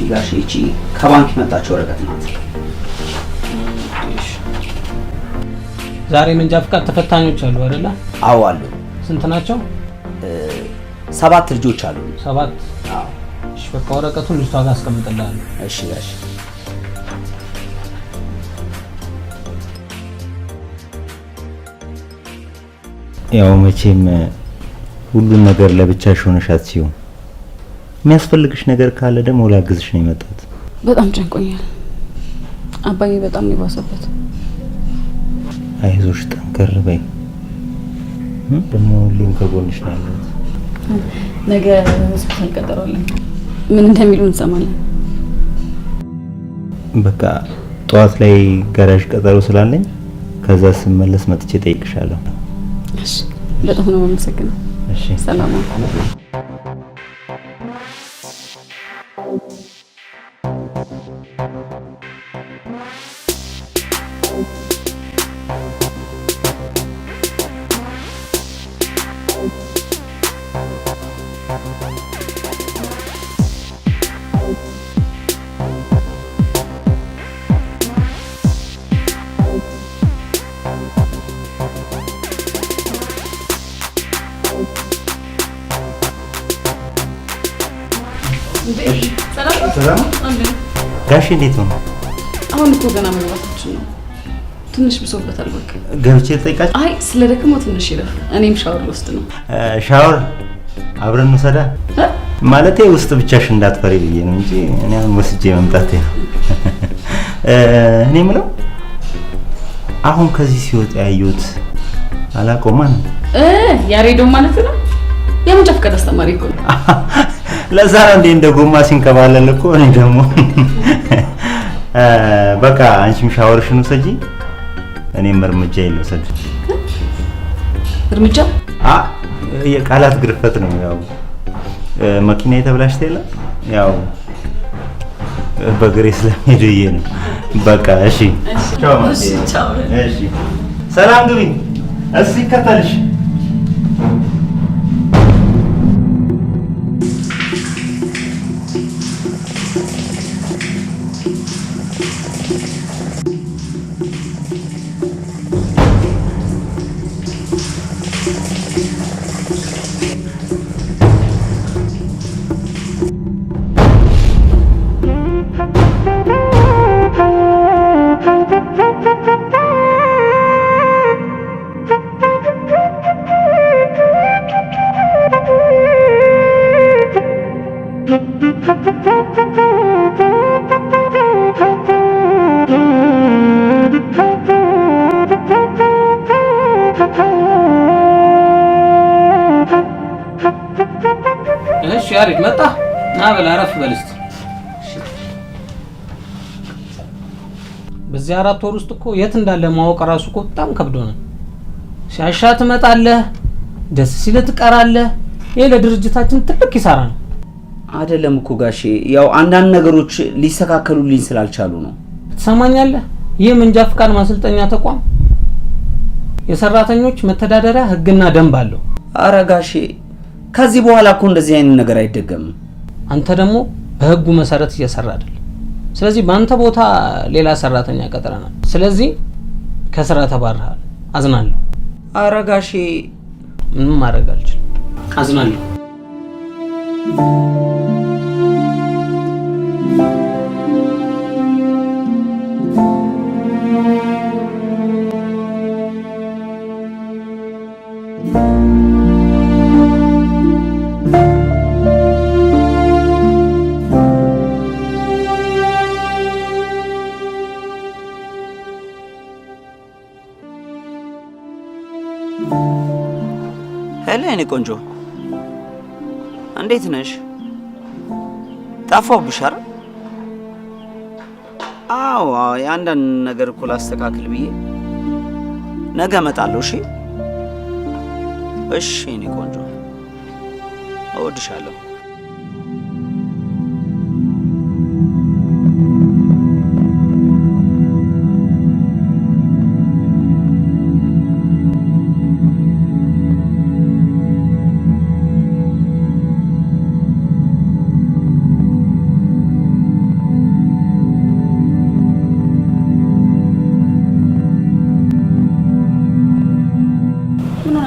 ጋሽ እቺ ከባንክ መጣች ወረቀት ናት። ዛሬ መንጃ ፍቃድ ተፈታኞች አሉ አይደለ? አዎ አሉ። ስንት ናቸው? 7 ልጆች አሉ። 7? አዎ። እሺ በቃ ወረቀቱን ልጅቷ ጋር አስቀምጥልሃለሁ። እሺ ጋሽ። ያው መቼም ሁሉን ነገር ለብቻሽ ሆነሽ አትሲው። የሚያስፈልግሽ ነገር ካለ ደግሞ ላግዝሽ ነው የመጣሁት። በጣም ጨንቆኛል አባዬ፣ በጣም ይባሰበት። አይዞሽ ጠንከር በይ። ደግሞ ሁሉም ከጎንሽ ነው ያለው። ነገ ሆስፒታል ቀጠሮ አለኝ። ምን እንደሚሉ እንሰማለን። በቃ ጠዋት ላይ ጋራዥ ቀጠሮ ስላለኝ ከዛ ስመለስ መጥቼ ጠይቅሻለሁ። እሺ በጣም ነው የማመሰግነው። እሺ ሰላም። ጋሽ እንዴት ነው? አሁን እኮ ገና መግባታችን ነው። ትንሽ ብሶበታል። በቃ ገብቼ ልጠይቃችሁ? አይ ስለ ደግሞ ትንሽ ይረፍ። እኔም ሻወር ልወስድ ነው። ሻወር አብረን እንውሰዳ? ማለቴ ውስጥ ብቻሽ እንዳትፈሪ ብዬ ነው እንጂ እኔ አሁን ወስጄ መምጣቴ ነው። እኔ የምለው አሁን ከዚህ ሲወጣ ያዩት አላቆማ ነው ያሬዶ ማለት ነው። የመንጃ ፍቃድ አስተማሪ እኮ ነው። ለዛ እንደ ጎማ ሲንከባለል እኮ እኔ ደግሞ በቃ አንቺም ሻወርሽን ውሰጂ፣ እኔም እርምጃ ልውሰድ። እርምጃ? የቃላት ግርፈት ነው። ያው መኪና የተበላሽተ የለ ያው በግሬ ስለሚሄድዬ ነው። በቃ እሺ፣ ቻው። እሺ ሰላም ግቢ። እሺ ይከተልሽ። እሺ ያሬድ መጣ። ና በል አረፍ በል እስቲ። በዚህ 4 ወር ውስጥ እኮ የት እንዳለ ማወቅ ራሱ እኮ በጣም ከብዶናል። ሲያሻ ትመጣለህ፣ ደስ ሲል ትቀራለህ። ይሄ ለድርጅታችን ትልቅ ኪሳራ ነው። አይደለም እኮ ጋሼ፣ ያው አንዳንድ ነገሮች ሊስተካከሉልኝ ስላልቻሉ ነው። ትሰማኛለህ? ይህ መንጃ ፍቃድ ማሰልጠኛ ተቋም የሰራተኞች መተዳደሪያ ህግና ደንብ አለው። አረ ጋሼ ከዚህ በኋላ እኮ እንደዚህ አይነት ነገር አይደገምም። አንተ ደግሞ በህጉ መሰረት እየሰራ አይደል? ስለዚህ በአንተ ቦታ ሌላ ሰራተኛ ቀጥረናል። ስለዚህ ከስራ ተባረሃል። አዝናለሁ። አረ ጋሼ ምንም ማድረግ አልችልም። አዝናለሁ። ሄሎ የኔ ቆንጆ እንዴት ነሽ? ጠፋሁብሽ አይደል? አዎ የአንዳንድ ነገር እኮ ላስተካክል ብዬ ነገ እመጣለሁ። እሺ እሺ የኔ ቆንጆ እወድሻለሁ።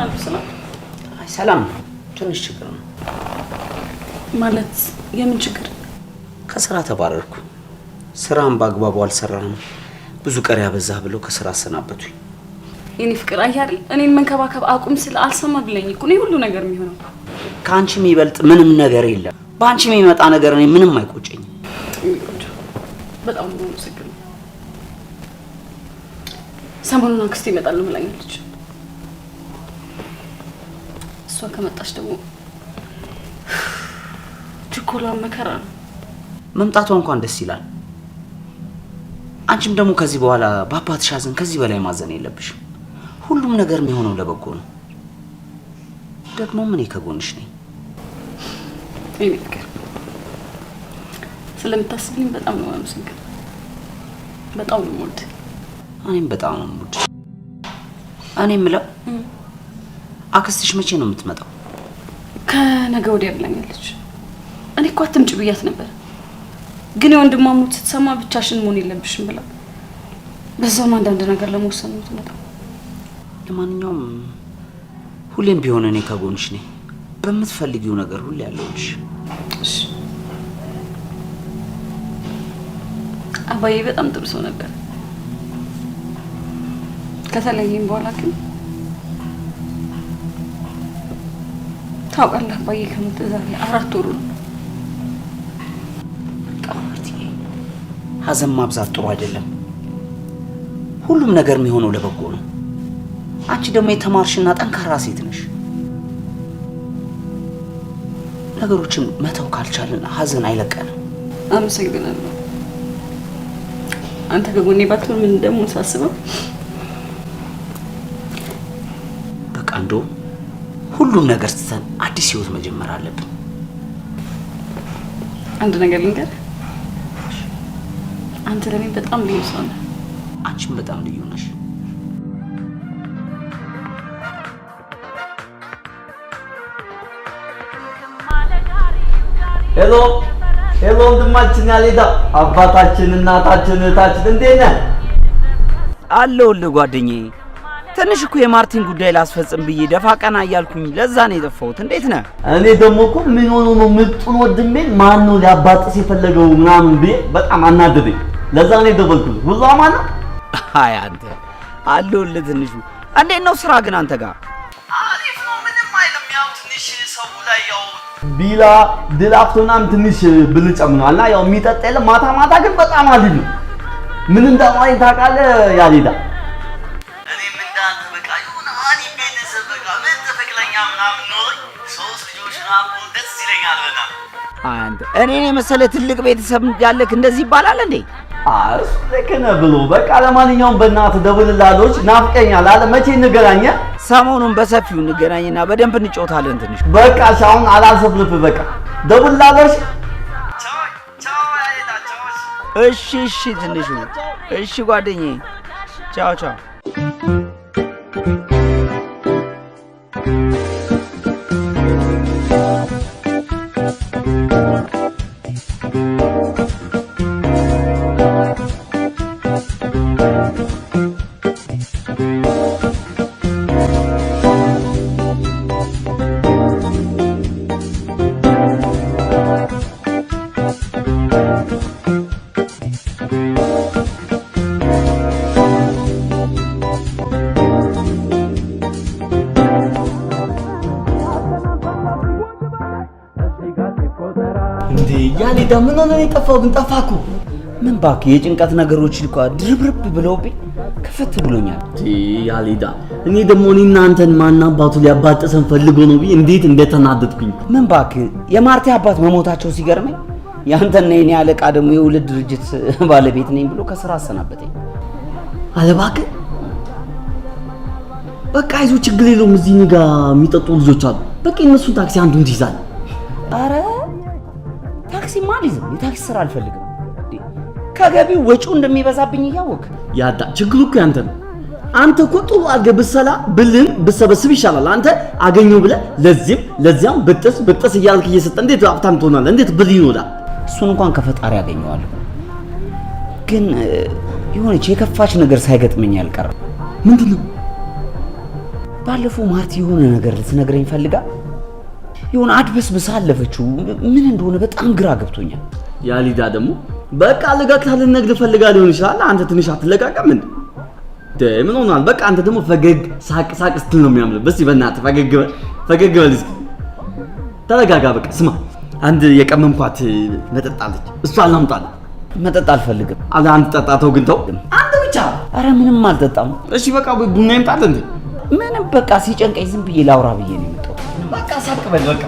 አሉ? ሰላም? አይ ሰላም ነው። ትንሽ ችግር ነው። ማለት የምን ችግር? ከስራ ተባረርኩ። ስራም በአግባቡ አልሰራንም፣ ብዙ ቀሪ ያበዛህ ብለው ከስራ አሰናበቱኝ። የኔ ፍቅር አያሪ እኔን መንከባከብ አቁም ስለ አልሰማ ብለኝ እኮ ነው ሁሉ ነገር የሚሆነው። ከአንቺ የሚበልጥ ምንም ነገር የለም። በአንቺ የሚመጣ ነገር እኔ ምንም አይቆጨኝም። በጣም ነው ምስክር። ሰሞኑን አክስቴ ይመጣሉ ብላኛለች። እሷ ከመጣች ደግሞ ችኮላ መከራ ነው። መምጣቷ እንኳን ደስ ይላል። አንቺም ደግሞ ከዚህ በኋላ በአባትሽ ሐዘን ከዚህ በላይ ማዘን የለብሽም። ሁሉም ነገር የሚሆነው ለበጎ ነው። ደግሞ እኔ ከጎንሽ ነኝ። እኔ ፍቅር ስለምታስብልኝ በጣም ነው የማመሰግነው። በጣም ነው የምወድህ። እኔም በጣም ነው የምወድሽ። እኔ የምለው አክስትሽ መቼ ነው የምትመጣው? ከነገ ወዲያ ብላኛለች። እኔ እኮ አትምጭ ብያት ነበር፣ ግን የወንድሟ ሞት ስትሰማ ብቻሽን መሆን የለብሽም ብላ በዛውም አንዳንድ ነገር ለመወሰን ነው የምትመጣው። ለማንኛውም ሁሌም ቢሆን እኔ ከጎንሽ ነኝ። በምትፈልጊው ነገር ሁሌ ያለሁልሽ። እሺ። አባዬ በጣም ጥሩ ሰው ነበር። ከተለየኝ በኋላ ግን ታውቃለህ፣ አባዬ ከሞተ ዛሬ 4 ወሩ ነው። ሐዘን ማብዛት ጥሩ አይደለም። ሁሉም ነገር የሚሆነው ለበጎ ነው። አንቺ ደግሞ የተማርሽና ጠንካራ ሴት ነሽ። ነገሮችን መተው ካልቻለን ሐዘን አይለቀንም። አመሰግናለሁ። አንተ ከጎኔ ባትሆን ምን እንደምሆን ሳስበው በቃ እንደው ሁሉም ነገር ስተን አዲስ ህይወት መጀመር አለብን። አንድ ነገር ልንገር፣ አንተ ለኔ በጣም ልዩ ሰው ነህ። አንቺም በጣም ልዩ ነሽ። ሄሎ ሄሎ፣ ወንድማችን ያሌዳ፣ አባታችን፣ እናታችን፣ እህታችን እንዴት ነህ? አለሁልህ ጓደኛዬ። ትንሽ እኮ የማርቲን ጉዳይ ላስፈጽም ብዬ ደፋ ቀና እያልኩኝ ለዛ ነው የጠፋሁት። እንዴት ነህ? እኔ ደግሞ እኮ ምን ሆኖ ነው ምጡን ወንድሜን ማን ነው ሊያባጥስ የፈለገው ምናምን ብዬ በጣም አናደደኝ። ለዛ ነው የደወልኩት። ሁሉ አማን ነው? አይ አንተ አለሁልህ። ትንሹ እንዴት ነው ስራ ግን አንተ ጋር? አሪፍ ነው፣ ምንም አይልም። ያው ትንሽ ሰው ላይ ያው ቢላ ድላፍቶናም ትንሽ ብልጨምኗል እና ያው የሚጠጣ የለም። ማታ ማታ ግን በጣም አሪፍ ነው። ምን እንደማይ ታውቃለህ ያሌዳ? እኔም እንዳንተ በቃ የሆነ አሪፍ ቤተሰብ በቃ ምን ተፈቅለኛ ምናምን ኖሮኝ 3 ልጆች ምናምን ደስ ይለኛል በጣም። አንተ እኔን የመሰለ ትልቅ ቤተሰብ ያለክ እንደዚህ ይባላል እንዴ? እሱ ልክ ነህ ብሎ በቃ ለማንኛውም በእናትህ ደውልልሃለሁ። ናፍቀኛል አለ። መቼ እንገናኛ? ሰሞኑን በሰፊው እንገናኝና በደንብ እንጫወታለን። ትንሽ በቃ አሁን አላሰብልብህ። በቃ ደውልልሃለሁ። እሺ እሺ ትንሹ እሺ ጓደኛዬ፣ ቻው ቻው። እንዴ ያሌዳ ምን ሆነ ነው የጠፋው? ግን ጠፋኩ። ምን እባክህ የጭንቀት ነገሮች ልኳ ድርብርብ ብለውብኝ ከፈት ብሎኛል። ያሌዳ እኔ ደግሞ እኔና አንተን ማን አባቱ ሊያባጥሰን ፈልጎ ነው ብዬ እንዴት እንደተናደድኩኝ። ምን እባክህ የማርቲ አባት መሞታቸው ሲገርመኝ ያንተና የኔ አለቃ ደግሞ የውልድ ድርጅት ባለቤት ነኝ ብሎ ከስራ አሰናበተኝ። አለ እባክህ በቃ ይዞ ችግር የለውም። እዚህ እኔ ጋር የሚጠጡ ልጆች አሉ። በቃ እነሱን ታክሲ አንዱን ትይዛለህ። አረ ታክሲ ማልይዝም፣ የታክሲ ስራ አልፈልግም። ከገቢው ወጪው እንደሚበዛብኝ እያወቅ ያዳ ችግሩ እኮ ያንተ ነው። አንተ እኮ ጥሩ አድርገህ ብትሰላ ብልን ብትሰበስብ ይሻላል። አንተ አገኘው ብለህ ለዚያም ብጥስ እያልክ እየሰጠህ እንዴት ሀብታም ትሆናለህ? እንዴት ብር ይኖራል? እሱን እንኳን ከፈጣሪ ያገኘዋለሁ። ግን የሆነች የከፋች ነገር ሳይገጥመኝ አልቀረም። ምንድን ነው? ባለፈው ማርቲ የሆነ ነገር ልትነግረኝ ፈልጋ የሆነ አድበስብሳ አለፈችው። ምን እንደሆነ በጣም ግራ ገብቶኛል። ያሊዳ ደግሞ በቃ ልጋግታ ልነግድ ፈልጋ ሊሆን ይችላል። አንተ ትንሽ አትለቃቀም እንዴ? ምን ሆኗል? በቃ አንተ ደግሞ ፈገግ ሳቅ ስትል ነው የሚያምር። በስ በእናትህ ፈገግ በል እስኪ ተረጋጋ። በቃ ስማ፣ አንድ የቀመምኳት መጠጥ አለች፣ እሷን ላምጣልህ። መጠጥ አልፈልግም። አንተ ጠጣተው ግን ተው አንተ ብቻ። አረ ምንም አልጠጣም። እሺ በቃ ቡና ይምጣት እንዴ? ምንም በቃ ሲጨንቀኝ ዝም ብዬ ላውራ ብዬ ነው የመጣው። በቃ ሳቅ በል በቃ።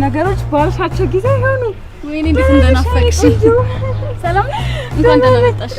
ነገሮች ባልሻቸው ጊዜ ይሆኑ። ወይኔ እንዴት እንደናፈቅሽ። ሰላም ነው? እንኳን ደህና መጣሽ።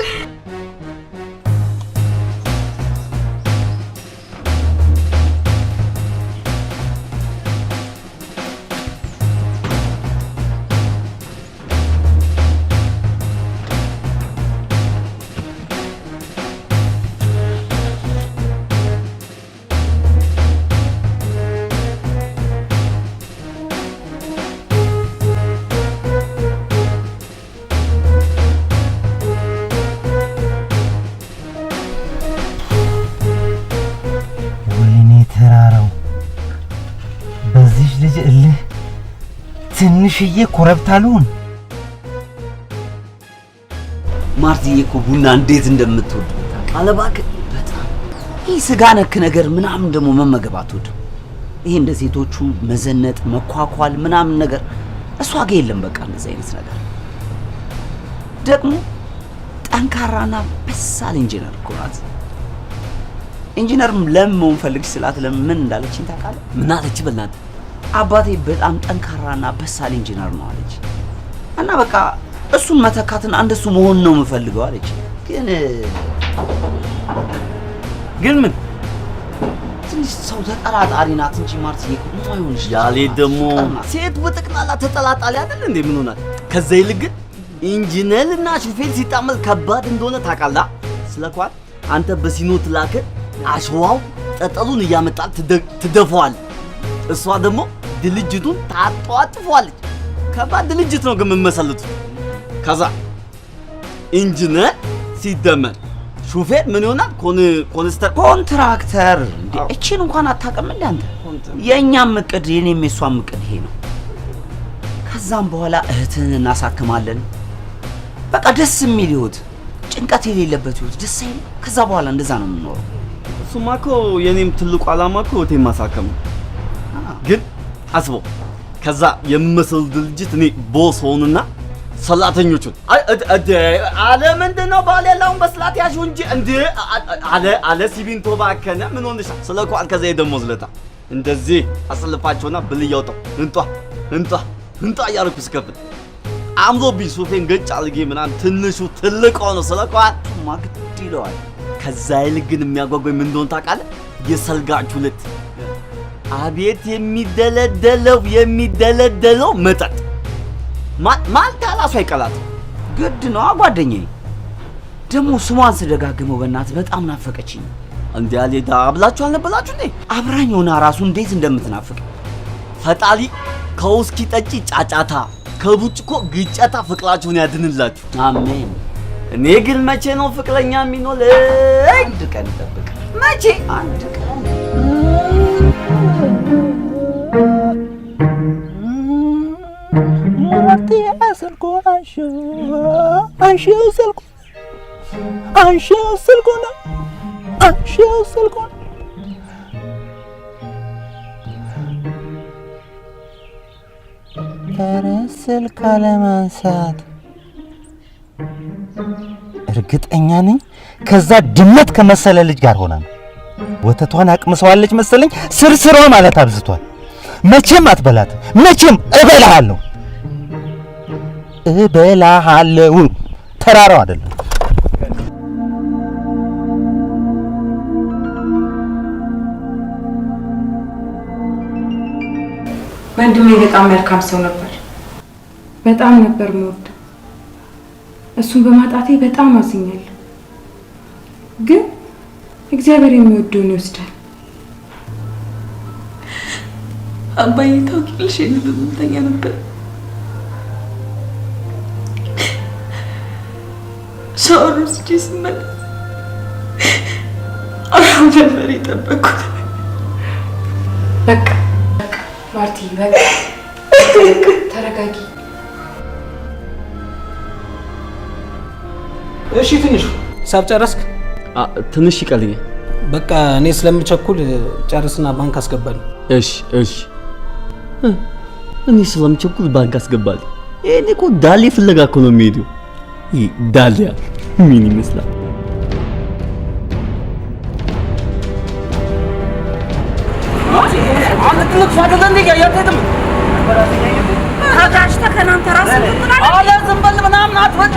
ትንሽዬ ኮረብታ ልሁን። ማርቲዬ እኮ ቡና እንዴት እንደምትወድ አለባክ። በጣም ይህ ስጋ ነክ ነገር ምናምን ደግሞ መመገብ አትወድም። ይሄ እንደ ሴቶቹ መዘነጥ መኳኳል ምናምን ነገር እሷ ጋር የለም። በቃ እንደዚህ አይነት ነገር ደግሞ ጠንካራና በሳል ኢንጂነር እኮ ናት። ኢንጂነርም ለምን ፈልግሽ ስላት ለምን እንዳለችኝ ታውቃለህ? ምን አለች? በእናትህ አባቴ በጣም ጠንካራና በሳል ኢንጂነር ነው አለች። እና በቃ እሱን መተካትና እንደሱ መሆን ነው የምፈልገው አለች። ግን ምን ትንሽ ሰው ተጠራጣሪ ናት እንጂ ማርቲዬ እኮ አይሆንሽ። ያሌ ደግሞ ሴት በጠቅላላ ተጠላጣሪ አይደል እንዴ? ምን ሆናል? ከዛ ይልቅ ግን ኢንጂነርና ሹፌር ሲጣመር ከባድ እንደሆነ ታውቃለህ። ስለኳል አንተ በሲኖ ትላከ አሸዋው ጠጠሉን እያመጣል ትደፋዋል። እሷ ደግሞ ድልጅቱን ታጧጥፏለች። ከባድ ድልጅት ነው ግን የምመሰሉት። ከዛ ኢንጂነር ሲደመር ሹፌር ምን ይሆናል? ኮንትራክተር። እቺን እንኳን አታውቅም እንዴ አንተ? የእኛም እቅድ የኔም የሷም እቅድ ይሄ ነው። ከዛም በኋላ እህትህን እናሳክማለን። በቃ ደስ የሚል ህይወት፣ ጭንቀት የሌለበት ህይወት ደስ አይልም? ከዛ በኋላ እንደዛ ነው የምንኖረው። እሱማ እኮ የኔም ትልቁ ዓላማ እኮ እህቴን ማሳከም ነው። ግን አስበው፣ ከዛ የምመስል ድርጅት እኔ ቦስ ሆንና ሰራተኞቹን አለ ምንድነው ባሌላውን በስላት ያዡ እንጂ እንዴ አለ ሲቢንቶ ባከነ ምን ሆነሽ ስለኳል። ከዛ የደሞዝ ለታ እንደዚህ አሰልፋቸውና ብልያውጣው እንጣ እያልኩ ስከፍል አምሮብኝ ሱፌን ገጭ አልጌ ምናምን ትንሹ ትልቅ ሆኖ ስለኳል ማግድ ይለዋል። ከዛ ይልቅ ግን የሚያጓጓኝ ምን እንደሆነ ታውቃለህ? የሰልጋችሁ ዕለት አቤት የሚደለደለው መጠጥ ማልታ ራሱ አይቀላትም። ግድ ነው ጓደኛዬ። ደግሞ ስሟን ስደጋግመው በእናትህ በጣም ናፈቀችኝ። እንዴ አሌዳ አብላችሁ አልነበላችሁ እንዴ? አብራኝ ሆና ራሱ እንዴት እንደምትናፍቅ ፈጣሪ ከውስኪ ጠጪ ጫጫታ ከቡጭቆ ግጨታ ፍቅራችሁን ያድንላችሁ። አሜን። እኔ ግን መቼ ነው ፍቅረኛ የሚኖር? አንድ ቀን ጠብቅ። መቼ? አንድ ቀን ስልኩን ስልክ አለማንሳት። እርግጠኛ ነኝ ከዛ ድመት ከመሰለ ልጅ ጋር ሆና ነው። ወተቷን አቅምሰዋለች መሰለኝ። ስርስሯ ማለት አብዝቷል። መቼም አትበላትም። መቼም እበላሃለሁ። እበላሃለሁ። ተራራው አይደለም። ወንድሜ በጣም መልካም ሰው ነበር። በጣም ነበር የምወደው። እሱን በማጣቴ በጣም አዝኛለሁ። ግን እግዚአብሔር የሚወደውን ይወስዳል። አባዬ ታውቂያለሽ፣ የምንተኛ ነበር። ሻወር ወስጄ ስመለስ አሁን ነበር የጠበኩት። በቃ ማርቲ፣ በቃ ተረጋጊ። እሺ ትንሹ ሂሳብ ጨረስክ? ትንሽ ይቀልኛል። በቃ እኔ ስለምቸኩል ጨርስና ባንክ አስገባልኝ። እሺ እኔ ስለምቸኩል ባንክ አስገባልኝ። እኔ እኮ ዳሌ ፍለጋ እኮ ነው የሚሄደው። ይሄ ዳሊያ ምን ይመስላል? አንተ ትልቅ ሰው አይደለም እንዴ? ያተደም ታጋሽ ተከናንተ ራስህ ትጥላለህ። አለ ዝም በል ምናምን አትወጥ።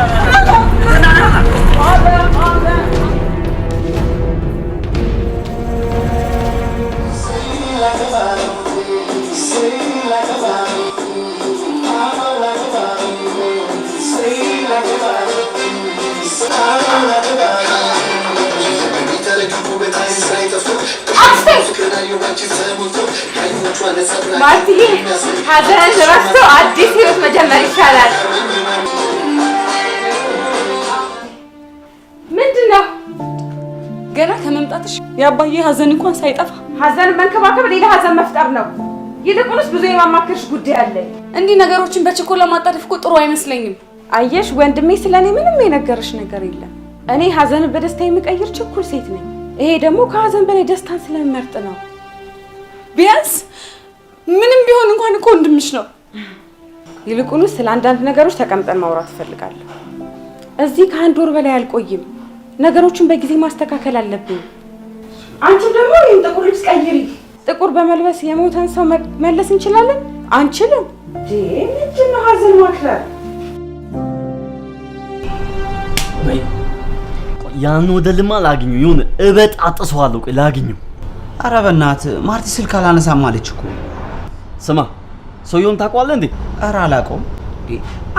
ማርቲዬ ሀዘን ረስቶ አዲስ ህይወት መጀመር ይቻላል። ምንድን ነው? ገና ከመምጣትሽ የአባዬ ሀዘን እንኳን ሳይጠፋ ሀዘን መንከባከብ ሌላ ሀዘን መፍጠር ነው። ይልቁንስ ብዙ የማማከርሽ ጉዳይ አለኝ። እንዲህ ነገሮችን በችኮላ ማጣደፍ እኮ ጥሩ አይመስለኝም። አየሽ ወንድሜ ስለኔ ምንም የነገረሽ ነገር የለም። እኔ ሀዘንን በደስታ የምቀይር ችኩል ሴት ነኝ። ይሄ ደግሞ ከሀዘን በላይ ደስታን ስለምመርጥ ነው። ቢያንስ ምንም ቢሆን እንኳን እኮ ወንድምሽ ነው። ይልቁንስ ስለ አንዳንድ ነገሮች ተቀምጠን ማውራት እፈልጋለሁ። እዚህ ከአንድ ወር በላይ አልቆይም። ነገሮችን በጊዜ ማስተካከል አለብኝ። አንቺም ደግሞ ይሄን ጥቁር ልብስ ቀይሪ። ጥቁር በመልበስ የሞተን ሰው መለስ እንችላለን? አንችልም። ምንድን ነው ሀዘን ማክረር? ያን ወደ ልማ ላግኙ ይሁን እበጥ አጥሰዋለሁ። ቆይ ላግኙ። ኧረ በእናትህ ማርቲ ስልክ አላነሳም አለች እኮ። ስማ ሰውየውን ታውቀዋለህ እንዴ? ኧረ አላውቀውም።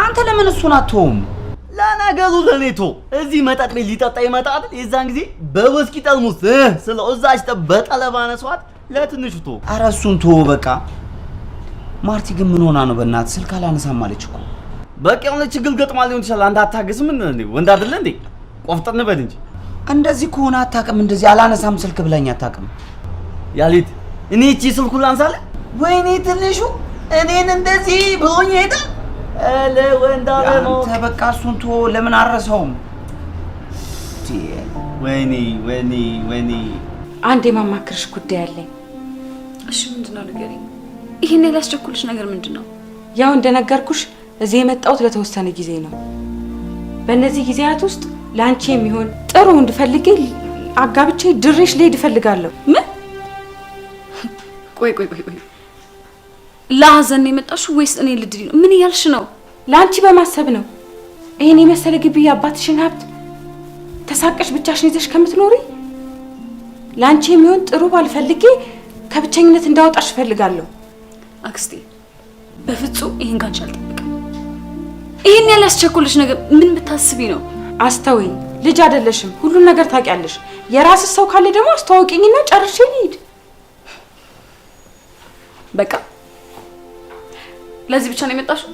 አንተ ለምን እሱን አትተውም? ለነገሩ ለኔቶ እዚህ መጠጥ ቤት ሊጠጣ ይመጣል። የዛን ጊዜ በውስኪ ጠርሙስ ስለ እዛች በጠለባ ነሷት ለትንሹ ቶ። ኧረ እሱን ተወው በቃ። ማርቲ ግን ምን ሆና ነው በእናትህ ስልክ አላነሳም አለች እኮ። በቃ የሆነ ችግር ገጥማ ሊሆን ይችላል። አንተ አታገስም እንዴ? ወንድ አይደለ እንዴ? ቆፍጠን በል እንጂ። እንደዚህ ከሆነ አታውቅም። እንደዚህ አላነሳም ስልክ ብለኝ አታውቅም። ያሊት እኔ እቺ ስልኩ ላንሳለ? ወይኔ ትንሹ እኔን እንደዚህ ብሎኝ ሄደ። ለወንድ አለሞ አንተ በቃ እሱን ተወው። ለምን አረሰውም? ወይኔ አንድ የማማክርሽ ጉዳይ አለኝ። እሺ ምንድነው? ንገሪኝ። ይሄን ያላስቸኩልሽ ነገር ምንድነው? ያው እንደነገርኩሽ እዚህ የመጣሁት ለተወሰነ ጊዜ ነው። በእነዚህ ጊዜያት ውስጥ ለአንቺ የሚሆን ጥሩ ወንድ ፈልጌ አጋብቼ ድሬሽ ልሄድ እፈልጋለሁ። ምን? ቆይ ለሀዘን ነው የመጣሽው ወይስ እኔ ልድሪ ነው? ምን እያልሽ ነው? ለአንቺ በማሰብ ነው። ይሄን የመሰለ ግቢ የአባትሽን ሀብት ተሳቀሽ ብቻሽን ይዘሽ ከምትኖሪ ለአንቺ የሚሆን ጥሩ ባል ፈልጌ ከብቸኝነት እንዳወጣሽ እፈልጋለሁ። አክስቴ በፍጹም ይሄን ካንቺ አልጠብቅም። ይሄን ያላስቸኩልሽ ነገር ምን ብታስቢ ነው? አስተውኝ፣ ልጅ አይደለሽም። ሁሉን ነገር ታውቂያለሽ። የራስሽ ሰው ካለ ደግሞ አስተዋውቂኝና ጨርሼ ልሂድ። በቃ ለዚህ ብቻ ነው የመጣሽው?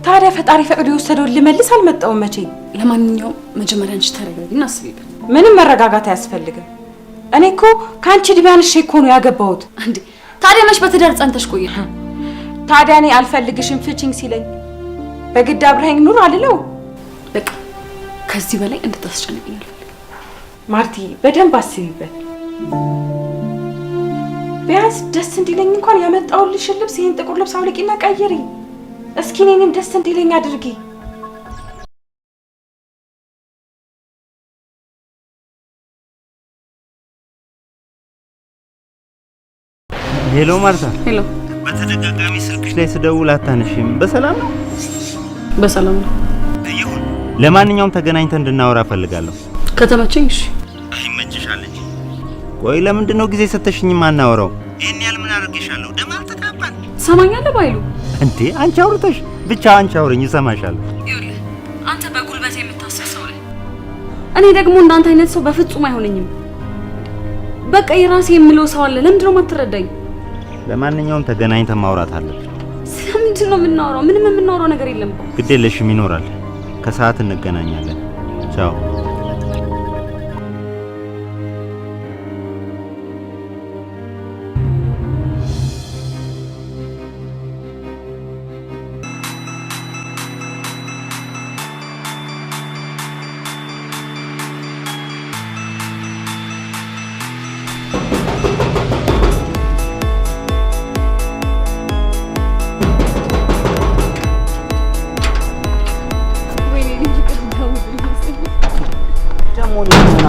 ታዲያ ፈጣሪ ፈቅዶ የወሰደውን ልመልስ አልመጣሁም መቼ። ለማንኛውም መጀመሪያ አንቺ ተረጋጊና አስቢበት። ምንም መረጋጋት አያስፈልግም። እኔ እኮ ከአንቺ ዕድሜ አንሼ እኮ ነው ያገባሁት። እንዴ ታዲያ መች በትዳር ጸንተሽ ቆየ? ታዲያ እኔ አልፈልግሽም ፍቺኝ ሲለኝ በግድ አብረኸኝ ኑር አልለው? በቃ ከዚህ በላይ እንድታስጨንቅኝ አልፈልግም። ማርቲ በደንብ አስቢበት። ቢያንስ ደስ እንዲለኝ እንኳን ያመጣሁልሽን ልብስ ይሄን ጥቁር ልብስ አውልቂና ቀይሪ። እስኪ እኔንም ደስ እንዲለኝ አድርጊ። ሄሎ ማርታ። ሄሎ። በተደጋጋሚ ስልክሽ ላይ ስደውል አታነሺም። በሰላም ነው? በሰላም ነው። ይሁን። ለማንኛውም ተገናኝተን እንድናወራ ፈልጋለሁ። ከተመቸኝ እሺ። አይመችሻል እንጂ። ቆይ ለምንድን ነው ጊዜ ሰተሽኝ ማናወራው? ይሄን ያህል ምን አድርጌሻለሁ? ደም አልተጋባን። ሰማኛለህ ባይሉ እንዴ አንቺ አውርተሽ ብቻ አንቺ አውሪኝ እሰማሻለሁ። ይኸውልህ አንተ በጉልበት የምታስብ ሰው ነህ። እኔ ደግሞ እንዳንተ አይነት ሰው በፍጹም አይሆነኝም። በቃ የራሴ የምለው ሰው አለ። ለምንድን ነው የማትረዳኝ? ለማንኛውም ተገናኝተን ማውራት አለብን። ስለምንድን ነው የምናወራው? ምንም የምናወራው ነገር የለም እኮ። ግድ የለሽም ይኖራል። ከሰዓት እንገናኛለን። ቻው።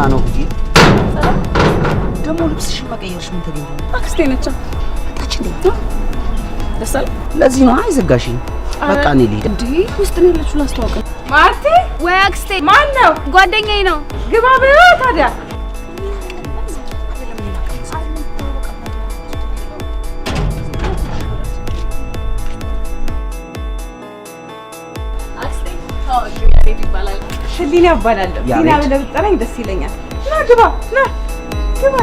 ነው ብዬ ደግሞ ልብስሽን መቀየርሽ ምን ተገኘ? አክስቴ ነች። ታች እንዴ ደሳል ለዚህ ነው አይዘጋሽኝ። በቃ እኔ ልሂድ። እንዴ ውስጥ ነው ያለችው። ላስተዋውቅ። ማርቴ ወይ አክስቴ። ማን ነው? ጓደኛዬ ነው። ግባ በያ ታዲያ። አክስቴ ታውቂው ያሬድ ይባላል። ህሊና እባላለሁ። ዲና ብለህ ብትጠራኝ ደስ ይለኛል። ና ግባ፣ ና ግባ።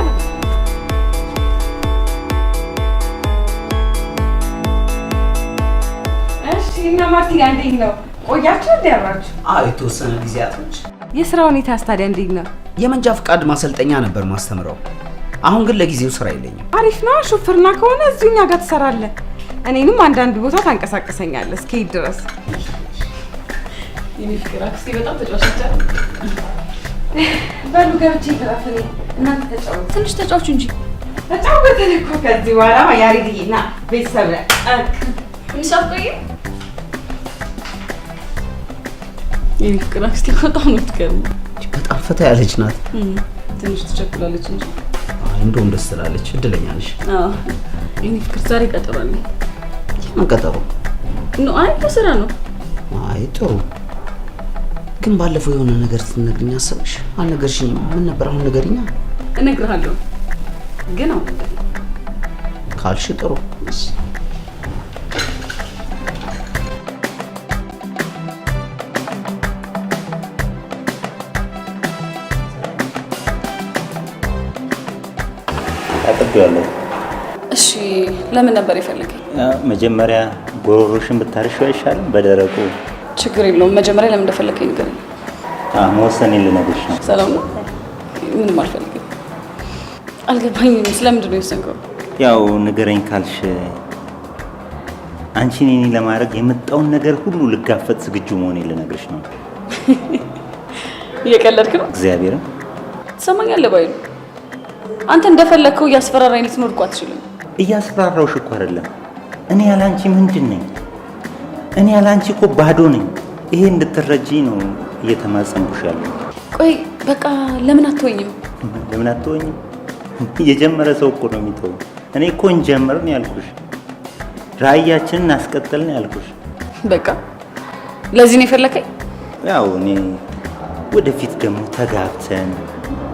እሺ እና ማርቲ ጋር እንዴት ነው? ቆያችሁ እንዴ አብራችሁ? አዎ የተወሰነ ጊዜያቶች። የስራ ሁኔታ ታዲያ እንዴት ነው? የመንጃ ፈቃድ ማሰልጠኛ ነበር ማስተምረው። አሁን ግን ለጊዜው ስራ የለኝም። አሪፍ ነው። ሹፍርና ከሆነ እዚሁ እኛ ጋር ትሰራለህ። እኔንም አንዳንድ ቦታ ታንቀሳቀሰኛለህ እስከሄድ ድረስ። የኔ ፍቅር አክስቴ በጣም ተጫዋች በሉ ገብቼ ተራፈኔ። እናንተ ተጫወቱ። ትንሽ ተጫዋቹ እንጂ ተጫወትን እኮ ከዚህ በኋላ ያሬድዬ ና ቤተሰብ ላይ ትንሽ አትቆይም? የኔ ፍቅር አክስቴ በጣም ነው የምትገርመው። በጣም ፈታ ያለች ናት። ትንሽ ትቸኩላለች እንጂ እንደውም ደስ ትላለች። እድለኛ ነሽ። አዎ የኔ ፍቅር ዛሬ ቀጠሮ አለኝ። የምን ቀጠሮ ነው? አይ ለስራ ነው። አይ ጥሩ። ግን ባለፈው የሆነ ነገር ስትነግሪኝ አሰብሽ አልነገርሽኝም። ምን ነበር? አሁን ንገሪኛ። እነግርሃለሁ ግን አሁን ካልሽ ጥሩ። አጥብያለሁ። እሺ ለምን ነበር የፈለገኝ? መጀመሪያ ጎሮሮሽን ብታርሺው አይሻልም? በደረቁ ችግር የለውም። መጀመሪያ ለምን እንደፈለገኝ ንገረኝ። መወሰኔን ልነግርሽ ነው። ሰላም ነው? ምንም አልፈልግም። አልገባኝም። ስለምንድን ነው የወሰንከው? ያው ንገረኝ ካልሽ አንቺን እኔ ለማድረግ የመጣውን ነገር ሁሉ ልጋፈጥ ዝግጁ መሆኔን ልነግርሽ ነው። እየቀለድክ ነው? እግዚአብሔርን ትሰማኛለህ ባይሉ አንተ እንደፈለግከው እያስፈራራኝ ልትኖር እኮ አትችልም። እያስፈራራሁሽ እኮ አይደለም። እኔ ያላንቺ ምንድን ነኝ? እኔ ያላንቺ እኮ ባዶ ነኝ። ይሄ እንድትረጂኝ ነው እየተማጸንኩሽ ያለው። ቆይ በቃ ለምን አትወኝም? ለምን አትወኝም? የጀመረ ሰው እኮ ነው የሚተው። እኔ እኮ እንጀምር ነው ያልኩሽ። ራእያችንን አስቀጥል ነው ያልኩሽ። በቃ ለዚህ ነው የፈለከኝ? ያው እኔ ወደፊት ደግሞ ተጋብተን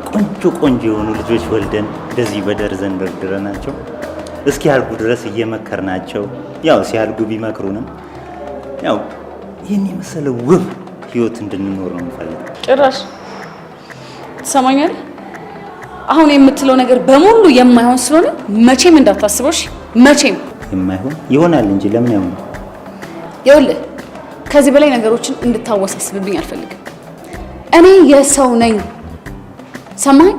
ቆንጆ ቆንጆ የሆኑ ልጆች ወልደን እንደዚህ በደርዘን ደርድረናቸው እስኪያድጉ ድረስ እየመከርናቸው ያው ሲያድጉ ቢመክሩንም ያው ይህን የመሰለ ውብ ህይወት እንድንኖር ነው የምፈልገው። ጭራሽ ትሰማኛለህ? አሁን የምትለው ነገር በሙሉ የማይሆን ስለሆነ መቼም እንዳታስበው እሺ? መቼም የማይሆን ይሆናል እንጂ ለምን አይሆን? ይኸውልህ ከዚህ በላይ ነገሮችን እንድታወሳስብብኝ አልፈልግም። እኔ የሰው ነኝ። ሰማኝ?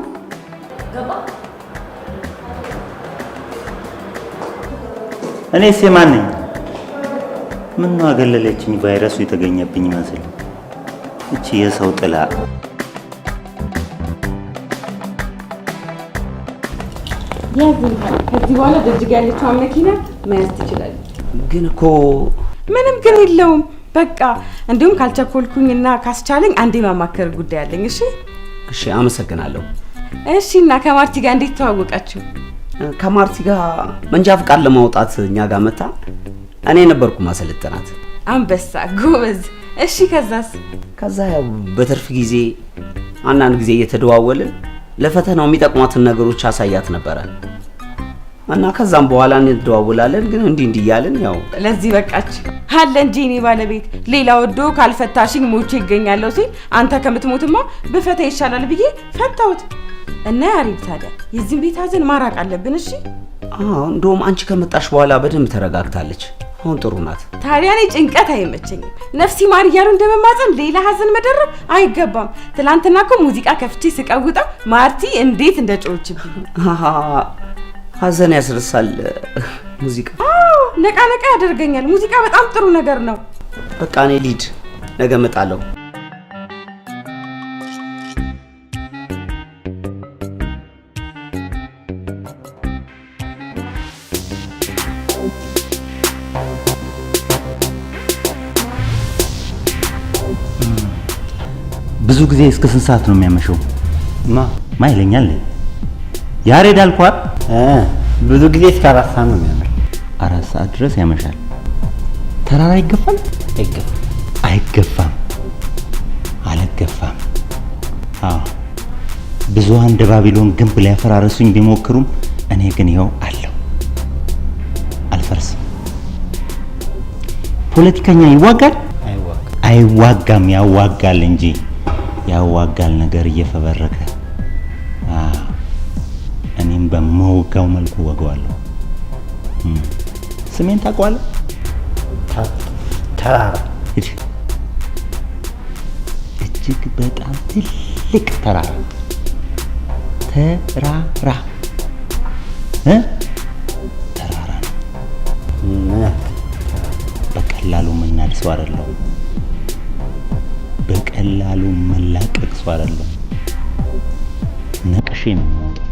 እኔስ የማን ነኝ? ምን ነው አገለለችኝ? ቫይረሱ የተገኘብኝ ይመስል እቺ የሰው ጥላ። ከዚህ በኋላ ደጅጋ ያለችውን መኪና መያዝ ትችላለች። ግን እኮ ምንም ግን የለውም። በቃ እንዲሁም ካልቸኮልኩኝና ካስቻለኝ አንዴ ማማከር ጉዳይ አለኝ። እሺ እሺ፣ አመሰግናለሁ። እሺ እና ከማርቲ ጋር እንዴት ተዋወቃችሁ? ከማርቲ ጋር መንጃ ፈቃድ ለማውጣት እኛ ጋር መጣ። እኔ ነበርኩ ማሰልጠናት። አንበሳ ጎበዝ። እሺ ከዛስ? ከዛ ያው በትርፍ ጊዜ አንዳንድ ጊዜ እየተደዋወልን ለፈተናው የሚጠቅሟትን ነገሮች አሳያት ነበረ እና ከዛም በኋላ እንደዋወላለን። ግን እንዲህ እያልን ያው ለዚህ በቃች አለ እንጂ እኔ ባለቤት ሌላ ወዶ ካልፈታሽኝ ሞቼ ይገኛለሁ ሲል አንተ ከምትሞትማ ብፈታ ይሻላል ብዬ ፈታሁት። እና ያሪድ ታዲያ የዚህን ቤት ሀዘን ማራቅ አለብን። እሺ እንደውም አንቺ ከመጣሽ በኋላ በደንብ ተረጋግታለች። አሁን ጥሩ ናት። ታዲያ እኔ ጭንቀት አይመቸኝም። ነፍሲ ማር እያሉ እንደመማፀን ሌላ ሀዘን መደረብ አይገባም። ትላንትና እኮ ሙዚቃ ከፍቼ ስቀውጠው ማርቲ እንዴት እንደጮችብኝ። ሀዘን ያስረሳል ሙዚቃ። ነቃ ነቃ ያደርገኛል። ሙዚቃ በጣም ጥሩ ነገር ነው። በቃ እኔ ሊድ ነገ እመጣለሁ። ብዙ ጊዜ እስከ ስንት ሰዓት ነው የሚያመሸው? ማ ይለኛል ያሬድ አልኳት። ብዙ ጊዜ እስከ 4 ሰዓት ነው የሚያመሸው። 4 ሰዓት ድረስ ያመሻል። ተራራ ይገፋል? አይገፋም። አልገፋም። አዎ ብዙሃን እንደ ባቢሎን ግንብ ላይ ያፈራረሱኝ ቢሞክሩም እኔ ግን ይኸው አለው አልፈርስም። ፖለቲከኛ ይዋጋል? አይዋጋም። ያዋጋል እንጂ ያዋጋል ነገር እየፈበረከ። እኔም በመወጋው መልኩ ወገዋለሁ። ስሜን ታውቀዋለህ? ተራራ እጅግ በጣም ትልቅ ተራራ ተራራ ነው። በቀላሉ መናድ ሰው አይደለሁም። በቀላሉ መላቀቅ ሰው አይደለሁም። ነቅሼ ነው የምወጣው።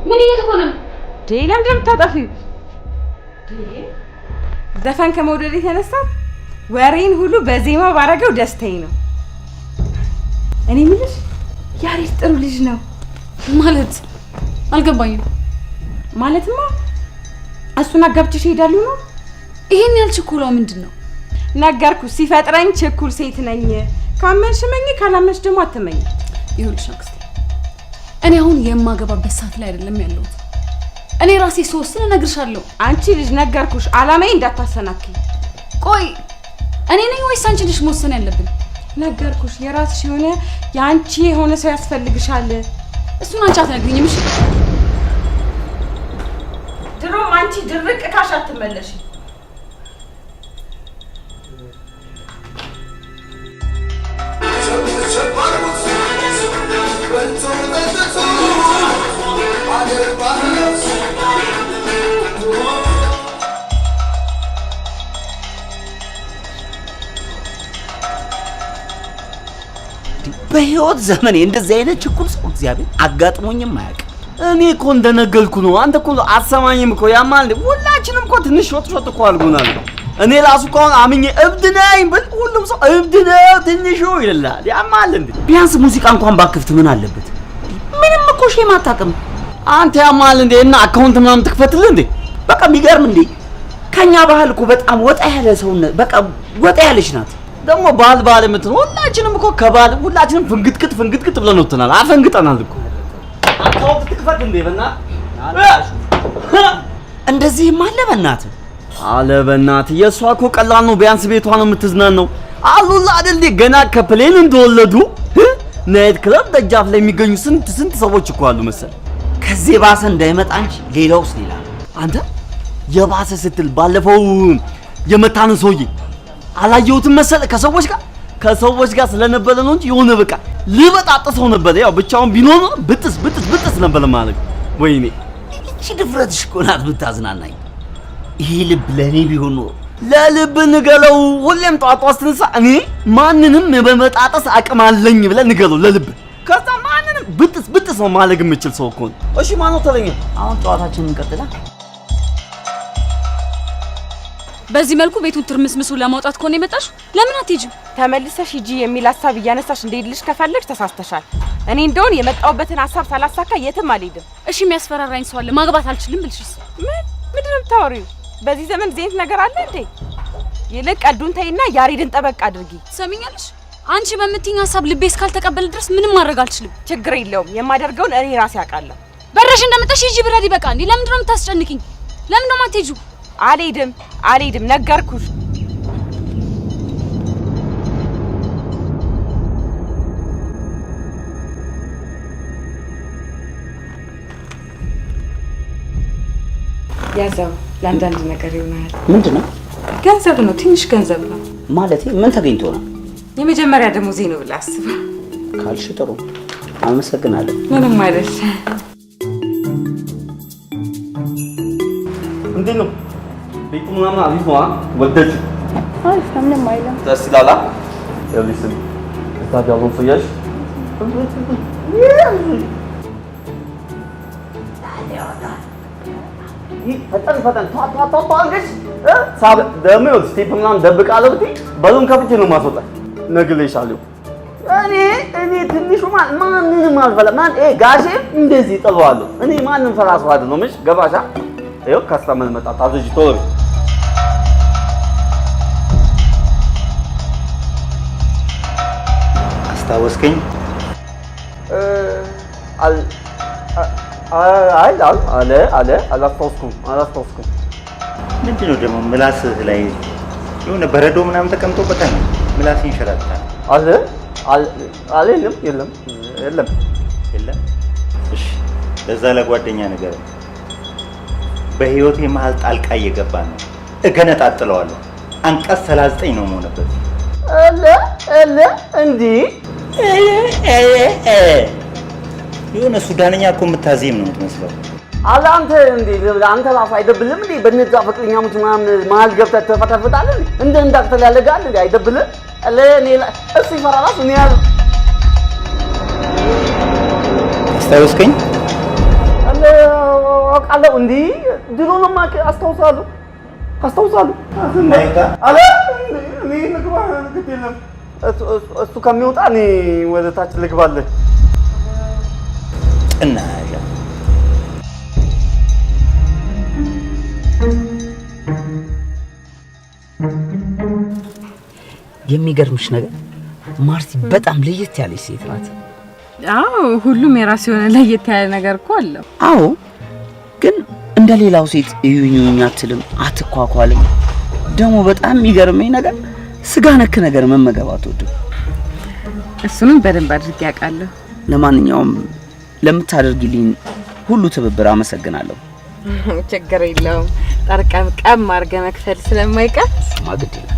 ምን እየተሆነ ነው? ለምን እንደምታጠፊው? ዘፈን ከመውደድ የተነሳ ወሬን ሁሉ በዜማ ባረገው ደስታዬ ነው። እኔ ምልሽ ያሬድ ጥሩ ልጅ ነው ማለት አልገባኝም። ማለትማ እሱን አጋብቼሽ እሄዳለሁ ነው። ይሄን ያልችኩላው ምንድን ነው? ነገርኩሽ፣ ሲፈጥረኝ ችኩል ሴት ነኝ። ካመንሽ መኝ፣ ካላመንሽ ደግሞ አትመኝ። ይኸውልሽ አክስቴ፣ እኔ አሁን የማገባበት ሰዓት ላይ አይደለም ያለሁት። እኔ ራሴ ስወስን እነግርሻለሁ። አንቺ ልጅ ነገርኩሽ፣ አላማዬ እንዳታሰናክኝ። ቆይ እኔ ነኝ ወይስ አንቺ ልጅ መወሰን ያለብን? ነገርኩሽ፣ የራስሽ የሆነ ያንቺ የሆነ ሰው ያስፈልግሻል። እሱን አንቺ አትነግሪኝም። እሺ ድሮም አንቺ ድርቅ ካሽ አትመለሽ። በህይወት ዘመኔ እንደዚህ አይነት ችኩል ሰው እግዚአብሔር አጋጥሞኝም አያውቅም። እኔ እኮ እንደነገርኩ ነው። አንተ እኮ አትሰማኝም እኮ። ያማል ሁላችንም እኮ ትንሽ ሾት እኮ አልጎናል። እኔ ራሱ እኮ አሁን አምኜ እብድ ነኝ ብል ሁሉም ሰው እብድ ነው ትንሹ ይላል። ያማል እንዴ? ቢያንስ ሙዚቃ እንኳን ባክፍት ምን አለበት? ምንም እኮ ሼም አታውቅም አንተ። ያማል እንዴ? እና አካውንት ምናምን ትክፈትልህ እንዴ? በቃ የሚገርም እንዴ ከኛ ባህል እኮ በጣም ወጣ ያለ ሰውነት በቃ ወጣ ያለች ናት። ደግሞ ባል የምትለው ሁላችንም እኮ ከባል ሁላችንም ፍንግጥቅጥ ብለን ወጥተናል። አፈንግጠናል እኮ። አካውንት ትክፈት እንዴ? እንደዚህም አለ በእናትህ አለ በእናትህ። የእሷ እኮ ቀላል ነው። ቢያንስ ቤቷ ነው የምትዝናናው። አሉላ አይደል ገና ከፕሌን እንደወለዱ ናይት ክለብ ደጃፍ ላይ የሚገኙ ስንት ሰዎች እኮ አሉ መሰል። ከዚህ ባሰ እንዳይመጣ እንጂ ሌላውስ ሌላ። አንተ የባሰ ስትል ባለፈው የመታነው ሰውዬ አላየሁትም መሰለ። ከሰዎች ጋር ስለነበረ ነው እንጂ የሆነ በቃ ልበጣጥሰው ነበር። ያው ብቻውን ቢኖር ብጥስ ነበር ማለት። ወይኔ እቺ ድፍረትሽ እኮ ናት ብታዝናናኝ። ይሄ ልብ ለኔ ቢሆን ኖሮ ለልብ ንገለው። ሁሌም ጧጧ ስትነሳ እኔ ማንንም በመጣጠስ አቅም አለኝ ብለህ ንገለው ለልብ። ከዛ ማንንም ብጥስ ነው ማለግ የምችል ሰው እኮ ነው። እሺ ማነው ተለኝ? አሁን ጨዋታችንን እንቀጥላ። በዚህ መልኩ ቤቱን ትርምስምሱ ለማውጣት ከሆነ የመጣሽ ለምን አትሄጂም? ተመልሰሽ ሂጂ የሚል ሀሳብ እያነሳሽ እንደሄድልሽ ከፈለግሽ ተሳስተሻል። እኔ እንደውን የመጣሁበትን ሀሳብ ሳላሳካ የትም አልሄድም። እሺ የሚያስፈራራኝ ሰው አለ ማግባት አልችልም ብልሽስ? ምንድን ነው የምታወሪው? በዚህ ዘመን ዜት ነገር አለ እንዴ? ይልቅ ቀዱን ተይና ያሬድን ጠበቅ አድርጊ። ትሰሚኛለሽ? አንቺ በምትይኝ ሀሳብ ልቤ እስካልተቀበለ ድረስ ምንም ማድረግ አልችልም። ችግር የለውም። የማደርገውን እኔ ራሴ አውቃለሁ። በረሽ እንደመጣሽ ሂጂ ብረድ ይበቃ። እንዴ ለምንድን ነው የምታስጨንቂኝ? ለምን ነው የማትሄጂው? አልሄድም ነገርኩሽ። ያዘው ለአንዳንድ ነገር ይሆናል። ምንድነው? ገንዘብ ነው፣ ትንሽ ገንዘብ ነው። ማለቴ ምን ተገኝቶ ነው? የመጀመሪያ ደሞዜ ነው ብለህ አስብ። ካልሽ ጥሩ፣ አመሰግናለሁ። ምንም አይደል። እንዴት ነው ቤቱ ምናምን አሪፍ ነው? ወደድሽው? አሪፍ ነው፣ ምንም አይልም። ደስ ይላል። ይኸውልሽ ስሚ፣ ታዲያውን ፍየሽ ፈጠን አንገሽ ሳብ ደግሞ ይኸውልሽ ስቴፕ ምናምን ደብቃለሁ ብትይ በሩን ከፍቼ ነው የማስወጣሽ። ነግሬሻለሁ። እኔ ትንሹ ማንንም አልፈላም። ጋሼ እንደዚህ ጥለዋለሁ። እኔ ማንም ፈራ ሰው አይደለሁም። እሺ ገባሻ? ይኸው ካስተመር መጣ። ታዘዥ ቶሎ አስታወስከኝ? አላስታወስኩም። ምንድን ነው ደግሞ ምላስህ ላይ የሆነ በረዶ ምናምን ተቀምጦበታል? ምላስ ይንሸራተታል። የለም። እሺ ለዛ ለጓደኛ ነገር በህይወቴ መሀል ጣልቃ እየገባ ነው። እገነጣጥለዋለሁ። አንቀጽ 39 ነው የምሆነበት። እንዲህ የሆነ ሱዳንኛ እኮ የምታዜም ነው የምትመስለው። አንተ አንተ ራሱ አይደብልም እንዴ? በነዛ ፍቅረኛሞች ምናምን መሀል ገብተህ ትፈተፍታለህ እንደ እንዳክተል ያለጋል እንዴ? አይደብልም? እሱ ይፈራል። እኔ አስታወስከኝ? አውቃለሁ። እንዲህ ድሮንም አስታውሳለሁ። እሱ ከሚወጣ እኔ ወደ ታች ልግባለህ። ጥናያ የሚገርምሽ ነገር ማርቲ በጣም ለየት ያለች ሴት ናት። አዎ ሁሉም የራሱ የሆነ ለየት ያለ ነገር እኮ አለው። አዎ ግን እንደ ሌላው ሴት እዩኝ አትልም፣ አትኳኳልም። ደግሞ በጣም የሚገርመኝ ነገር ስጋ ነክ ነገር መመገብ አትወድም። እሱንም በደንብ አድርጌ አውቃለሁ። ለማንኛውም ለምታደርጊልኝ ሁሉ ትብብር አመሰግናለሁ። ችግር የለውም። ጠርቀም አድርገህ መክፈል ስለማይቀር ማግድ ይላል።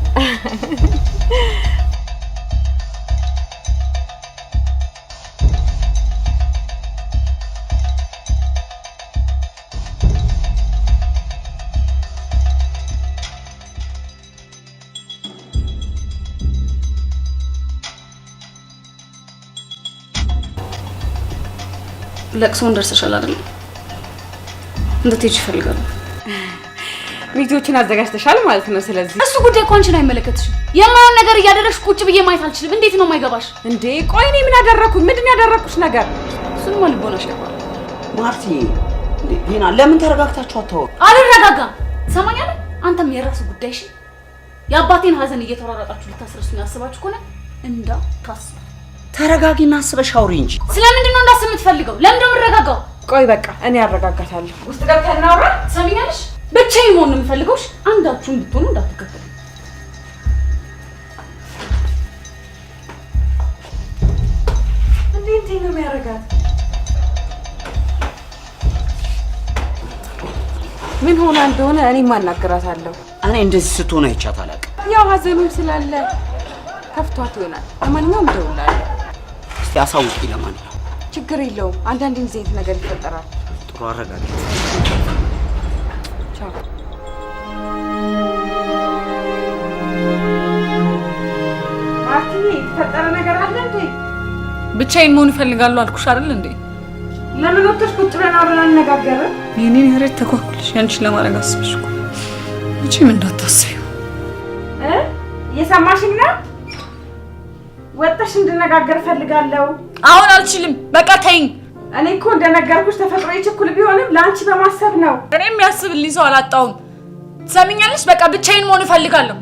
ለቅሶን ደርሰሻል አይደል? እንድትሄጂ ይፈልጋሉ። ሚዜዎችን አዘጋጅተሻል ማለት ነው። ስለዚህ እሱ ጉዳይ እኮ አንቺን አይመለከትሽም። የማይሆን ነገር እያደረግሽ ቁጭ ብዬ ማየት አልችልም። እንዴት ነው የማይገባሽ? እንዴ ቆይ እኔ ምን አደረኩኝ? ምንድን ያደረኩሽ ነገር? እሱንማ ልቦናሽ ያውቃል። ማርቲ ሄና ለምን ተረጋግታችሁ አታወሩ? አልረጋጋም። ትሰማኛለህ? አንተም የራስህ ጉዳይሽ። የአባቴን ሀዘን እየተሯሯጣችሁ ልታስረሱኝ አስባችሁ ከሆነ እንዳታስቡ። ተረጋጊና አስበሽ አውሪ እንጂ። ስለምንድን ነው እንዳስብ የምትፈልገው? ለምን ነው የምረጋጋው? ቆይ በቃ እኔ አረጋጋታለሁ። ውስጥ ገብተን እናውራ። ትሰሚኛለሽ? ብቻዬን መሆን ነው የምፈልገው። አንዳችሁም ብትሆኑ እንዳትከተሉ። እንዴት ነው የሚያረጋት? ምን ሆና እንደሆነ እኔ ማናገራታለሁ። እኔ እንደዚህ ስትሆን አይቻት አላውቅም። ያው ሀዘኑም ስላለ ከፍቷት ይሆናል። ለማንኛውም እደውላለሁ። እስቲ አሳውቂ። ለማንኛውም ችግር የለውም። አንዳንድ ጊዜ ነገር ይፈጠራል። ጥሩ አረጋጊ። ቻው። ማርቲ የተፈጠረ ነገር አለ እንዴ? ብቻዬን መሆን እፈልጋለሁ አልኩሽ አይደል እንዴ? ለምን ወጥተሽ ቁጭ ብለን አብረን አንነጋገርም? የኔን ህይወት ተኳኩልሽ ያንቺን ለማድረግ አስበሽ እኮ መቼም እንዳታስቢው። እየሰማሽኝ ነው? ወጥተሽ እንድነጋገር ፈልጋለሁ። አሁን አልችልም፣ በቃ ተይኝ። እኔ እኮ እንደነገርኩሽ ተፈጥሮ የችኩል ቢሆንም ለአንቺ በማሰብ ነው። እኔ የሚያስብልኝ ሰው አላጣሁም። ትሰሚኛለሽ? በቃ ብቻዬን መሆን እፈልጋለሁ።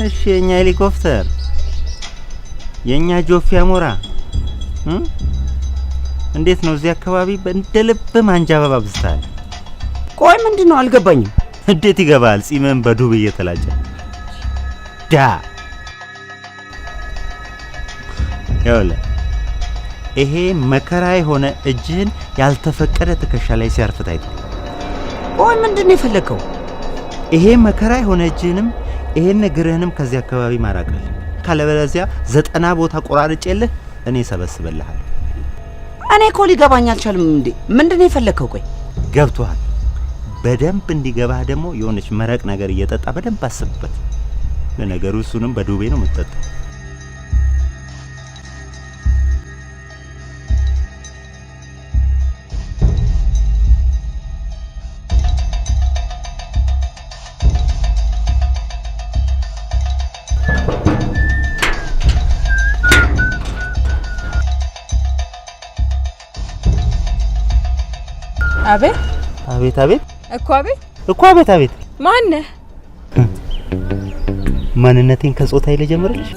እሺ የኛ ሄሊኮፕተር የኛ ጆፊ አሞራ እንዴት ነው እዚህ አካባቢ እንደልብ ማንጃበባ ብዝታል? ቆይ ምንድነው አልገባኝም። እንዴት ይገባል? ጺምን በዱብ እየተላጨ ዳ ያውለ ይሄ መከራ የሆነ እጅህን ያልተፈቀደ ትከሻ ላይ ሲያርፍ ታይቷል። ቆይ ምንድነው የፈለከው? ይሄ መከራ የሆነ እጅህንም ይሄን እግርህንም ከዚህ አካባቢ ማራቀል ካለበለዚያ 90 ቦታ ቆራርጬልህ እኔ ሰበስበልሃለሁ። እኔ እኮ ሊገባኝ አልቻለም። እንዴ ምንድነው የፈለከው? ቆይ ገብቶሃል? በደንብ እንዲገባህ ደግሞ የሆነች መረቅ ነገር እየጠጣ በደንብ አስብበት። ለነገሩ እሱንም በዱቤ ነው የምትጠጣው። አቤት አቤት አቤት እኮ አቤት እኮ አቤት አቤት ማን ነህ? ማንነቴን ከጾታዬ ልጀምርልሽ?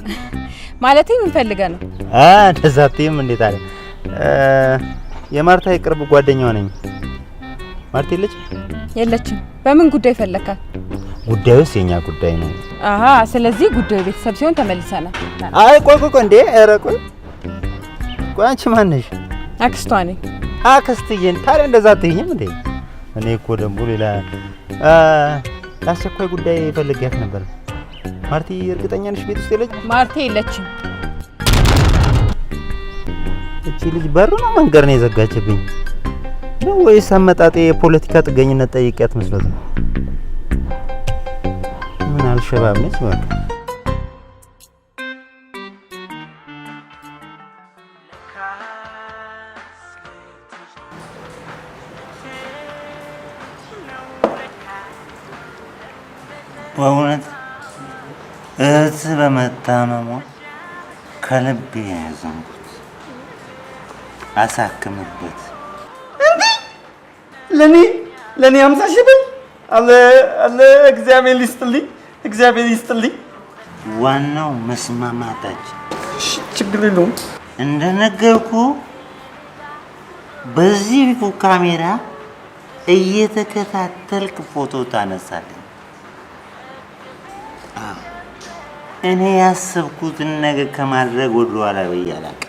ማለቴ ምን ፈልገህ ነው? እንደዛትም እንዴት አለ የማርታ የቅርብ ጓደኛዋ ነኝ። ማርታ የለችም። በምን ጉዳይ ፈለካት? ጉዳዩስ የኛ ጉዳይ ነው። አሃ ስለዚህ ጉዳዩ ቤተሰብ ሲሆን ተመልሰናል። አይ ቆይ እንዴ ኧረ ቆይ አንቺ ማን ነሽ? አክስቷ ነኝ። አክስትዬን ታዲያ እንደዛ አትይኝም እንዴ? እኔ እኮ ደግሞ ሌላ ለአስቸኳይ ጉዳይ ፈልጊያት ነበር። ማርቲ እርግጠኛ ነሽ ቤት ውስጥ የለች? ማርቲ የለችም። እቺ ልጅ በሩ ነው መንገር ነው የዘጋችብኝ ነው ወይስ አመጣጤ የፖለቲካ ጥገኝነት ጠይቂያት መስሎት ነው? ምን አልሸባብ ነች ማለት በእውነት እህት በመታመሟ ከልብ ያዘንኩት አሳክምበት። እንዴ ለኔ 50 ሺህ ብር አለ እግዚአብሔር ይስጥልኝ። ዋናው መስማማታችን። ችግር የለውም። እንደነገርኩ በዚህ ካሜራ እየተከታተልክ ፎቶ ታነሳለህ። እኔ ያሰብኩትን ነገር ከማድረግ ወደ ኋላ ብዬ አላውቅም።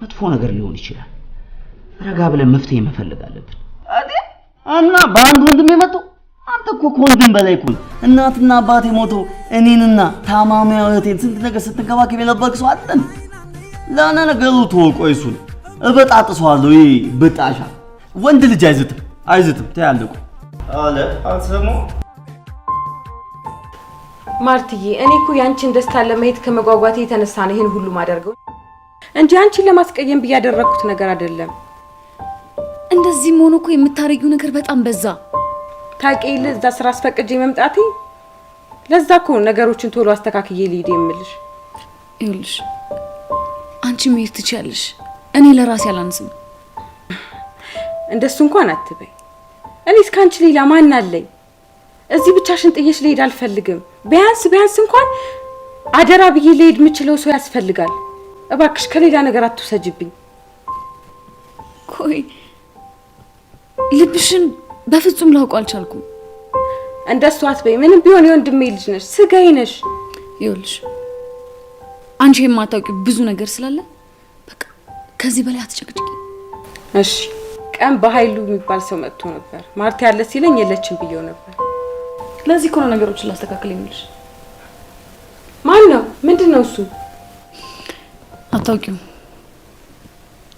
መጥፎ ነገር ሊሆን ይችላል። ረጋ ብለን መፍትሄ መፈለግ አለብን። እና በአንድ ወንድም የመጣው አንተ እኮ ከወንድም በላይ እኮ እናትና አባቴ ሞተው እኔንና ታማሚዋ እህቴን ስንት ነገር ስትንከባከብ የነበርክ ሰው አይደል? ለአና ነገሩ ተወቆይ እሱን እበጣጥሰዋለሁ። ይሄ ብጣሻ ወንድ ልጅ አይዝትም ተያለቁ አለ አልሰሙ። ማርትዬ እኔ እኮ ያንቺን ደስታ ለማየት ከመጓጓቴ የተነሳ ነው ይሄን ሁሉ ማደርገው እንጂ አንቺን ለማስቀየም ብያደረኩት ነገር አይደለም። እንደዚህ ሆኖ እኮ የምታረጊው ነገር በጣም በዛ። ታውቂኝ ለዛ ስራ አስፈቅጄ መምጣቴ ለዛ እኮ ነገሮችን ቶሎ አስተካክዬ ልሂድ የምልሽ። ይኸውልሽ አንቺ መሄድ ትችያለሽ፣ እኔ ለራሴ አላንስም። እንደሱ እንኳን አትበይ። እኔ እስከ አንቺ ሌላ ማን አለኝ? እዚህ ብቻሽን ጥዬሽ ልሄድ አልፈልግም። ቢያንስ እንኳን አደራ ብዬ ልሄድ የምችለው ሰው ያስፈልጋል። እባክሽ ከሌላ ነገር አትውሰጅብኝ። ቆይ ልብሽን በፍጹም ላውቀው አልቻልኩም። እንደሱ አትበይ። ምንም ቢሆን የወንድሜ ልጅ ነሽ፣ ስጋዬ ነሽ። ይኸውልሽ አንቺ የማታውቂው ብዙ ነገር ስላለ በቃ ከዚህ በላይ አትጨቅጭቂ። እሺ ቀን በኃይሉ የሚባል ሰው መጥቶ ነበር። ማርታ ያለ ሲለኝ የለችም ብዬው ነበር። ለዚህ እኮ ነው ነገሮችን ላስተካክል የሚልሽ። ማን ነው? ምንድን ነው እሱ? አታውቂው፣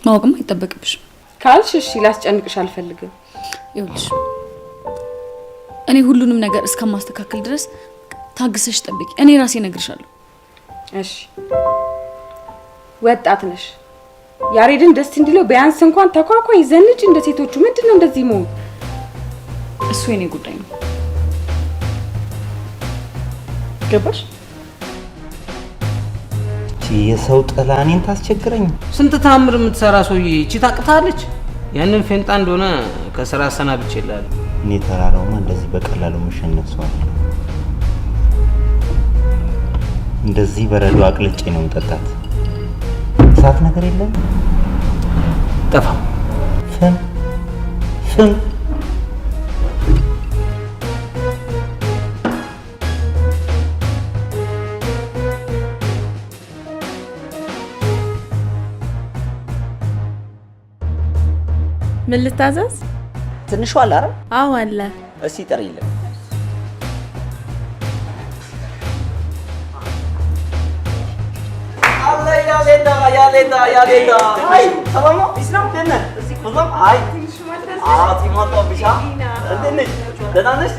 ማወቅም አይጠበቅብሽም። ካልሽ እሺ፣ ላስጨንቅሽ አልፈልግም። ይኸውልሽ እኔ ሁሉንም ነገር እስከማስተካከል ድረስ ታግሰሽ ጠብቂ። እኔ ራሴ እነግርሻለሁ። እሺ ወጣት ነሽ። ያሬድን ደስ እንዲለው ቢያንስ እንኳን ተኳኳይ ዘንጭ እንደ ሴቶቹ። ምንድነው እንደዚህ መሆን? እሱ የኔ ጉዳይ ነው። ገባሽ? እቺ የሰው ጥላኔን ታስቸግረኝ። ስንት ታምር የምትሰራ ሰውዬ እቺ ታቅታለች። ያንን ፌንጣ እንደሆነ ከስራ አሰናብቼ ይላል። እኔ ተራራውማ እንደዚህ በቀላሉ መሸነፍ ሰው አይደለም። እንደዚህ በረዶ አቅልጬ ነው የምጠጣት። እሳት ነገር የለም ጠፋ። ፍም ምን ልታዘዝ? ትንሹ አለ አይደል? አዎ አለ። እስቲ ጥሪልኝ። ያሌታ አይ ሰላም ነው? አይ ቲሞቶ ብቻ እንዴት ነሽ? ደህና ነሽ?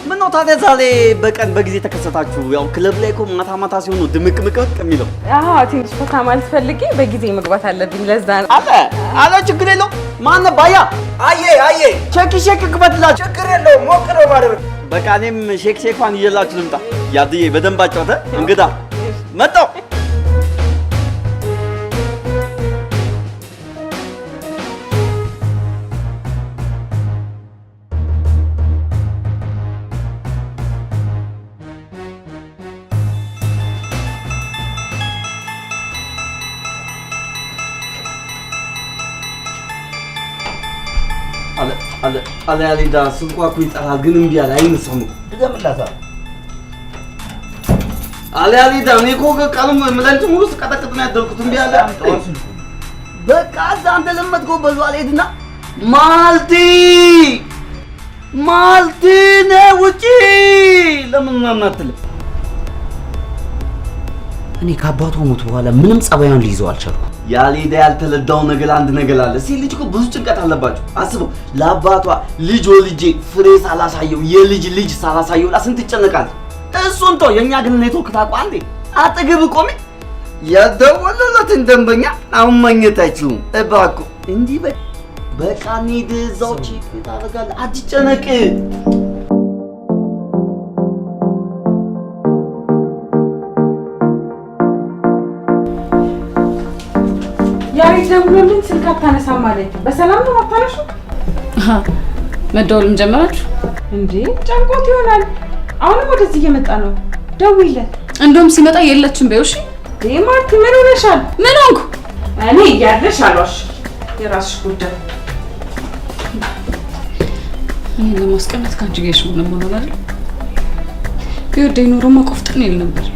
ምን ነው ታዲያ ዛሬ በቀን በጊዜ ተከሰታችሁ? ያው ክለብ ላይ እኮ ማታ ማታ ሲሆን ነው ድምቅምቅምቅ የሚለው። አዎ ትንሽ ፈታ ማለት ፈልጌ በጊዜ መግባት አለብኝ። ለዛ ነው። አለ ችግር የለውም። ማነው ባያ? አየ ሼክ ግበትላችሁ። ችግር የለውም። ሞቅ ነው ማለት በቃ እኔም ሼኳን ይዤላችሁ ልምጣ። ያድዬ በደንብ አጫውተ እንግዳ መጣው። አለ ያሌዳ ስልኳ እኮ ይጠራል፣ ግን እምቢ አለ። አይነሳም። ድገምላታ። አለ ያሌዳ እኔ እኮ ቀኑን ሌሊት ሙሉ ስቀጠቅጥ ነው ያደርኩት። እምቢ አለ። በቃ እዛ አንተ ለመድከው በሉ አልሄድና ማልቲ ነይ ውጪ ለምን ምናምን አትልም? እኔ ከአባቷ ሞት በኋላ ምንም ጸባዩን ሊይዘው አልቻልኩም። ያሌዳ ያልተለዳው ነገር አንድ ነገር አለ። ሴት ልጅ እኮ ብዙ ጭንቀት አለባቸው። አስበው ለአባቷ ልጅ ወልጄ ፍሬ ሳላሳየው የልጅ ሳላሳየው ስንት ይጨነቃል። እሱን ተው። የእኛ ግን ኔትወርክ ታውቀው አንዴ አጠገብ ቆሜ የደወለለትን ደንበኛ አሁን ማግኘት አይችሉም። እባክህ እንዲህ በቃ እንሂድ። እዛው ቼክ ታደርጋለህ። አትጨነቅ። ያሬድ ደውሎልኝ ስልክ አታነሳም ማለት በሰላም ነው አታነሹ? መደወልም ጀመራችሁ እንዴ? ጨንቆት ይሆናል። አሁንም ወደዚህ እየመጣ ነው። ደውይለት። እንደውም ሲመጣ የለችም በይው። እሺ ማርቲ ምን ሆነሻል? ምን ሆንኩ? እኔ እያለሽ አሏሽ። የራስሽ ጉዳይ። እኔ ለማስቀናት ካንቺ ጋር ይሽሙ ነው ማለት አይደል? ቢወደኝ ኖሮማ ቆፍጠን ይል ነበር።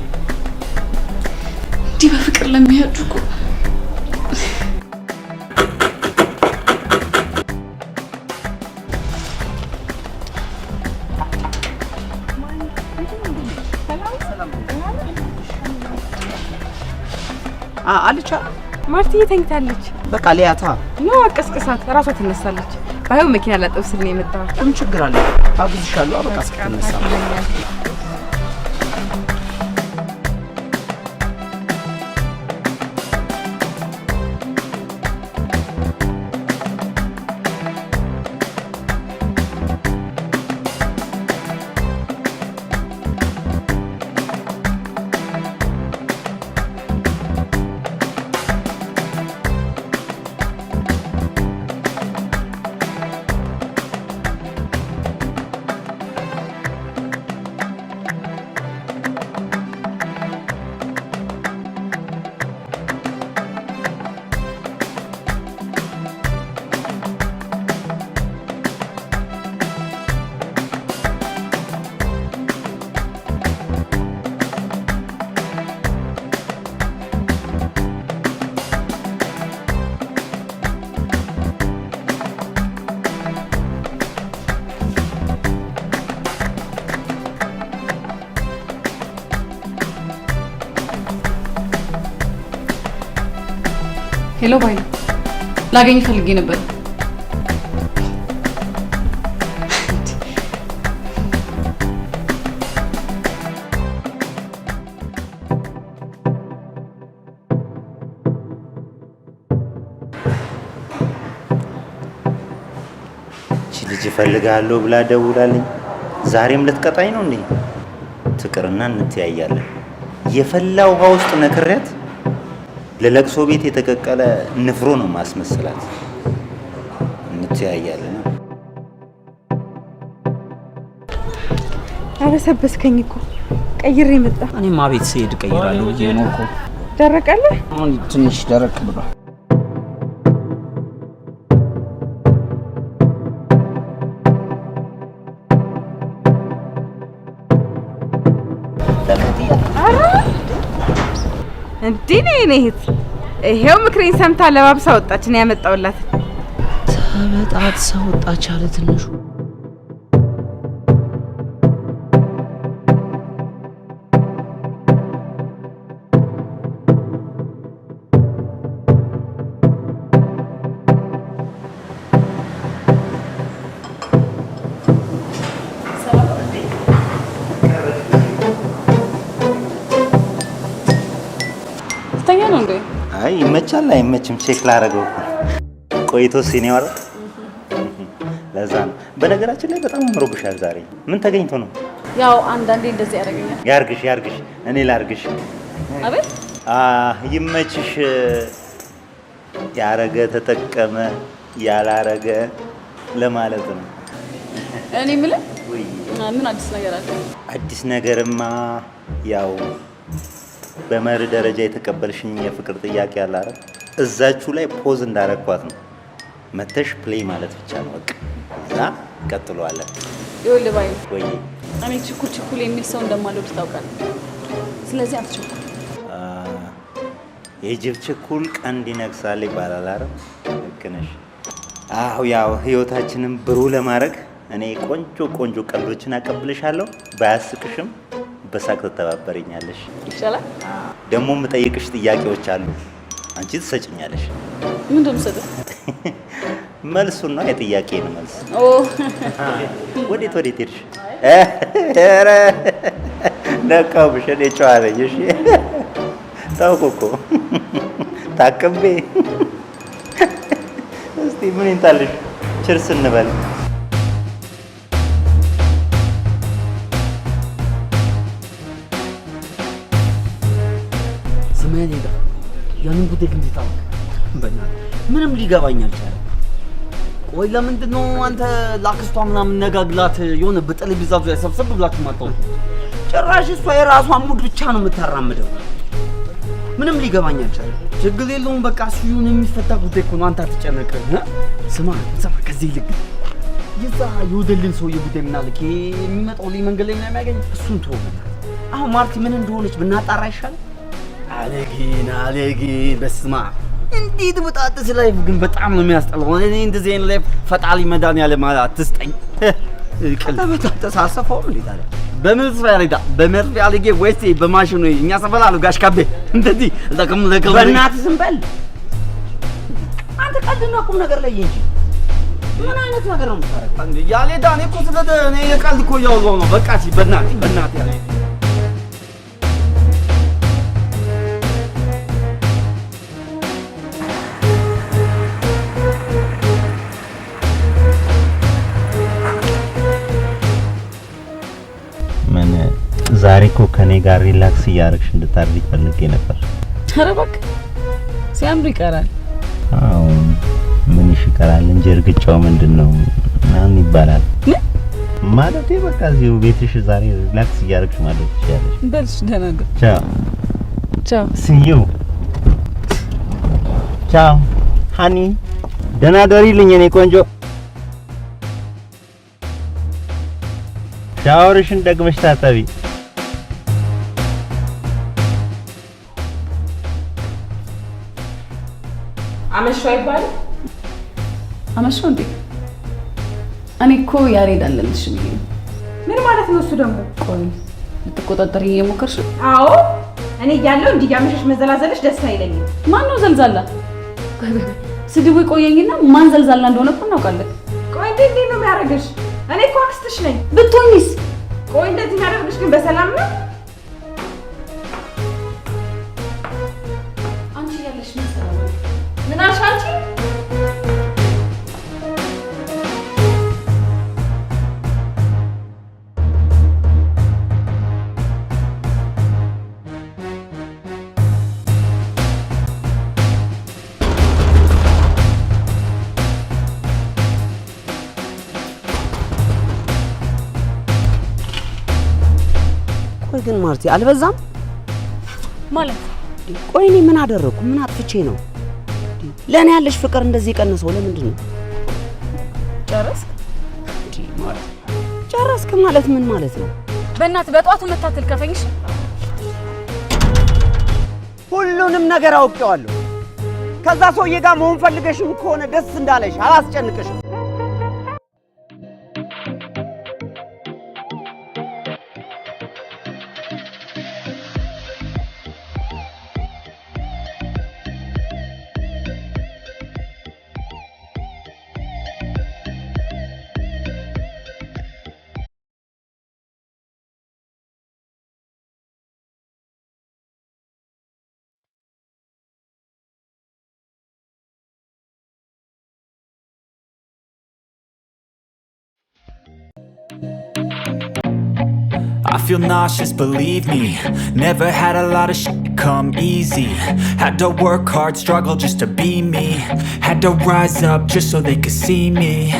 እንዲህ በፍቅር ለሚያጁ እኮ አልቻ ማርቲ ተኝታለች። በቃ ሊያታ ነው አቀስቅሳት፣ ራሷ ትነሳለች። ባይው መኪና ላጠብ ስል ነው የመጣው። ምን ችግር አለ? አግዝሻለሁ። በቃ እስክትነሳ ሄሎ ባይ ላገኝ ፈልጌ ነበር። ልጅ እፈልግሃለሁ ብላ ደውላለኝ። ዛሬም ልትቀጣኝ ነው እንዴ? ትቅርና እንተያያለን። የፈላ ውሃ ውስጥ ነክሬያት ለለቅሶ ቤት የተቀቀለ ንፍሮ ነው ማስመሰላት። እንተያያለን። አበሰበስከኝ እኮ ቀይሬ መጣ። እኔማ ቤት ስሄድ ቀይራለሁ ብዬ ነው እኮ። ደረቀልህ? አሁን ትንሽ ደረቅ ብሏል። እንዴ ነው የኔ እህት፣ ይሄው ምክሬን ሰምታ ለባብሳ ወጣች። ነው ያመጣውላት። ተበጣጥሳ ወጣች አለ ትንሹ። አይ ይመቻል አይመችም ቼክ ላደርገው ቆይቶ ሲኒወር ለዛ ነው። በነገራችን ላይ በጣም አምሮብሻል ዛሬ። ምን ተገኝቶ ነው? ያው አንዳንዴ እንደዚህ ያደርገኛል። ያርግሽ እኔ ላርግሽ። አቤት ይመችሽ። ያረገ ተጠቀመ፣ ያላረገ ለማለት ነው። እኔ የምልህ ምን አዲስ ነገር አለ? አዲስ ነገርማ ያው በመርህ ደረጃ የተቀበልሽኝ የፍቅር ጥያቄ አለ አይደል? እዛችሁ ላይ ፖዝ እንዳረኳት ነው። መተሽ ፕሌይ ማለት ብቻ ነው በቃ። እዛ ቀጥሏለን። ይኸውልህ ባይ ወይ እኔ ችኩል የሚል ሰው እንደማልወድ ታውቃለህ። ስለዚህ አትቸኩል። የጅብ ችኩል ቀንድ ይነክሳል ይባላል አይደል? ልክ ነሽ። ያው ህይወታችንን ብሩህ ለማድረግ እኔ ቆንጆ ቀልዶችን አቀብልሻለሁ። ባያስቅሽም በሳቅ ተተባበረኛለሽ። ይቻላል። ደግሞ የምጠይቅሽ ጥያቄዎች አሉ፣ አንቺ ትሰጭኛለሽ። ምንድን ነው የምሰጠው? መልሱን ነው የጥያቄን መልስ። ወዴት ሄድሽ? ኧረ ነቃሁብሽ። እኔ ጨዋ ነኝ። እሺ ታውቁ እኮ ታቅቤ። እስቲ ምን ይንጣልሽ? ችርስ እንበል። ሄዳ ያንን ጉዳይ ግን ታውቅ ምንም ሊገባኝ አልቻለም። ቆይ ለምንድን ነው አንተ ላክስቷ ምናምን ነጋግላት የሆነ በጠረጴዛ ዙሪያ ሰብሰብ ብላችሁ ማጣው? ጭራሽ እሷ የራሷን ሙድ ብቻ ነው የምታራምደው። ምንም ሊገባኝ አልቻለም። ችግር የለውም በቃ እሱ ይሁን፣ የሚፈታ ጉዳይ እኮ ነው። አንተ አትጨነቅ። ስማ ከዚህ ልክ የዛ የወደልን ሰውዬ ጉዳይ ምን አለክ? የሚመጣው ላይ መንገድ ላይ የሚያገኝ እሱን ተወው። አሁን ማርቲ ምን እንደሆነች ብናጣራ ይሻላል። አለጊን በስማ እንዴት በጣጥስ ላይፍ ግን በጣም ነው የሚያስጠላው። እኔ እንደዚህ አይነት ላይፍ ፈጣሪ መድኃኒዓለም ማለት አትስጠኝ። በጣጥስ አሰፋው እንዴ ታዲያ በመርፌ አለጌ ወይስ በማሽኑ? እኛ ሰፈር አሉ ጋሽ ካቤ እንደዚህ ለከም በእናትህ ዝም በል አንተ። ቀልድና ቁም ነገር ላይ እንጂ ምን አይነት ነገር ነው የምታረግ? ያሌ ዳኔ እኮ ስለደ እኔ የቀልድ እኮ እያወራሁ ነው። በቃ እሺ በእናትህ ያለ ዛሬ እኮ ከኔ ጋር ሪላክስ እያደረግሽ እንድታድሪ ፈልጌ ነበር። ኧረ እባክህ ሲያምር ይቀራል። አዎ ምንሽ ይቀራል እንጂ እርግጫው ምንድነው ምናምን ይባላል። ማለቴ በቃ እዚሁ ቤትሽ ዛሬ ሪላክስ እያደረግሽ ማለት ትችያለሽ። በልሽ ደህና ደር። ቻው ሲዩ ቻው ሃኒ፣ ደህና ደሪልኝ የኔ ቆንጆ። ሻወርሽን ደግመሽ ታጠቢ። አመሻው አይባልም። አመሻው እንዴ? እኔ እኮ ያሬድ አለልሽ ብዬ ነው። ምን ማለት ነው እሱ ደግሞ? ቆይ ልትቆጣጠሪ እየሞከርሽ? አዎ እኔ እያለሁ እንዲህ ያመሸሽ መዘላዘልሽ ደስ አይለኝም። ማን ነው ዘልዛላ? ስድቡ ይቆየኝና ማን ዘልዛላ እንደሆነ እኮ እናውቃለን። ቆይ እንዴት ነው የሚያደርግሽ? እኔ እኮ አክስትሽ ነኝ። ብትሆኝስ? ቆይ እንደዚህ የሚያደርግሽ ግን በሰላም ነው? አንቺ ያለሽ ምን ሰላም ነው? ምን አልሽ አንቺ? ቆይ ግን ማርቲ አልበዛም ማለት? ቆይ እኔ ምን አደረኩ? ምን አጥፍቼ ነው? ለእኔ ያለሽ ፍቅር እንደዚህ ቀንሰው ለምንድን ነው? ጨረስክ? ጨረስክ ማለት ምን ማለት ነው? በእናትህ በጧቱ መታተል ከፈኝሽ። ሁሉንም ነገር አውቄዋለሁ። ከዛ ሰውዬ ጋር መሆን ፈልገሽም ከሆነ ደስ እንዳለሽ አላስጨንቅሽም። I feel nauseous, believe me. Never had a lot of shit come easy. Had to work hard, struggle just to be me. Had to rise up just so they could see me.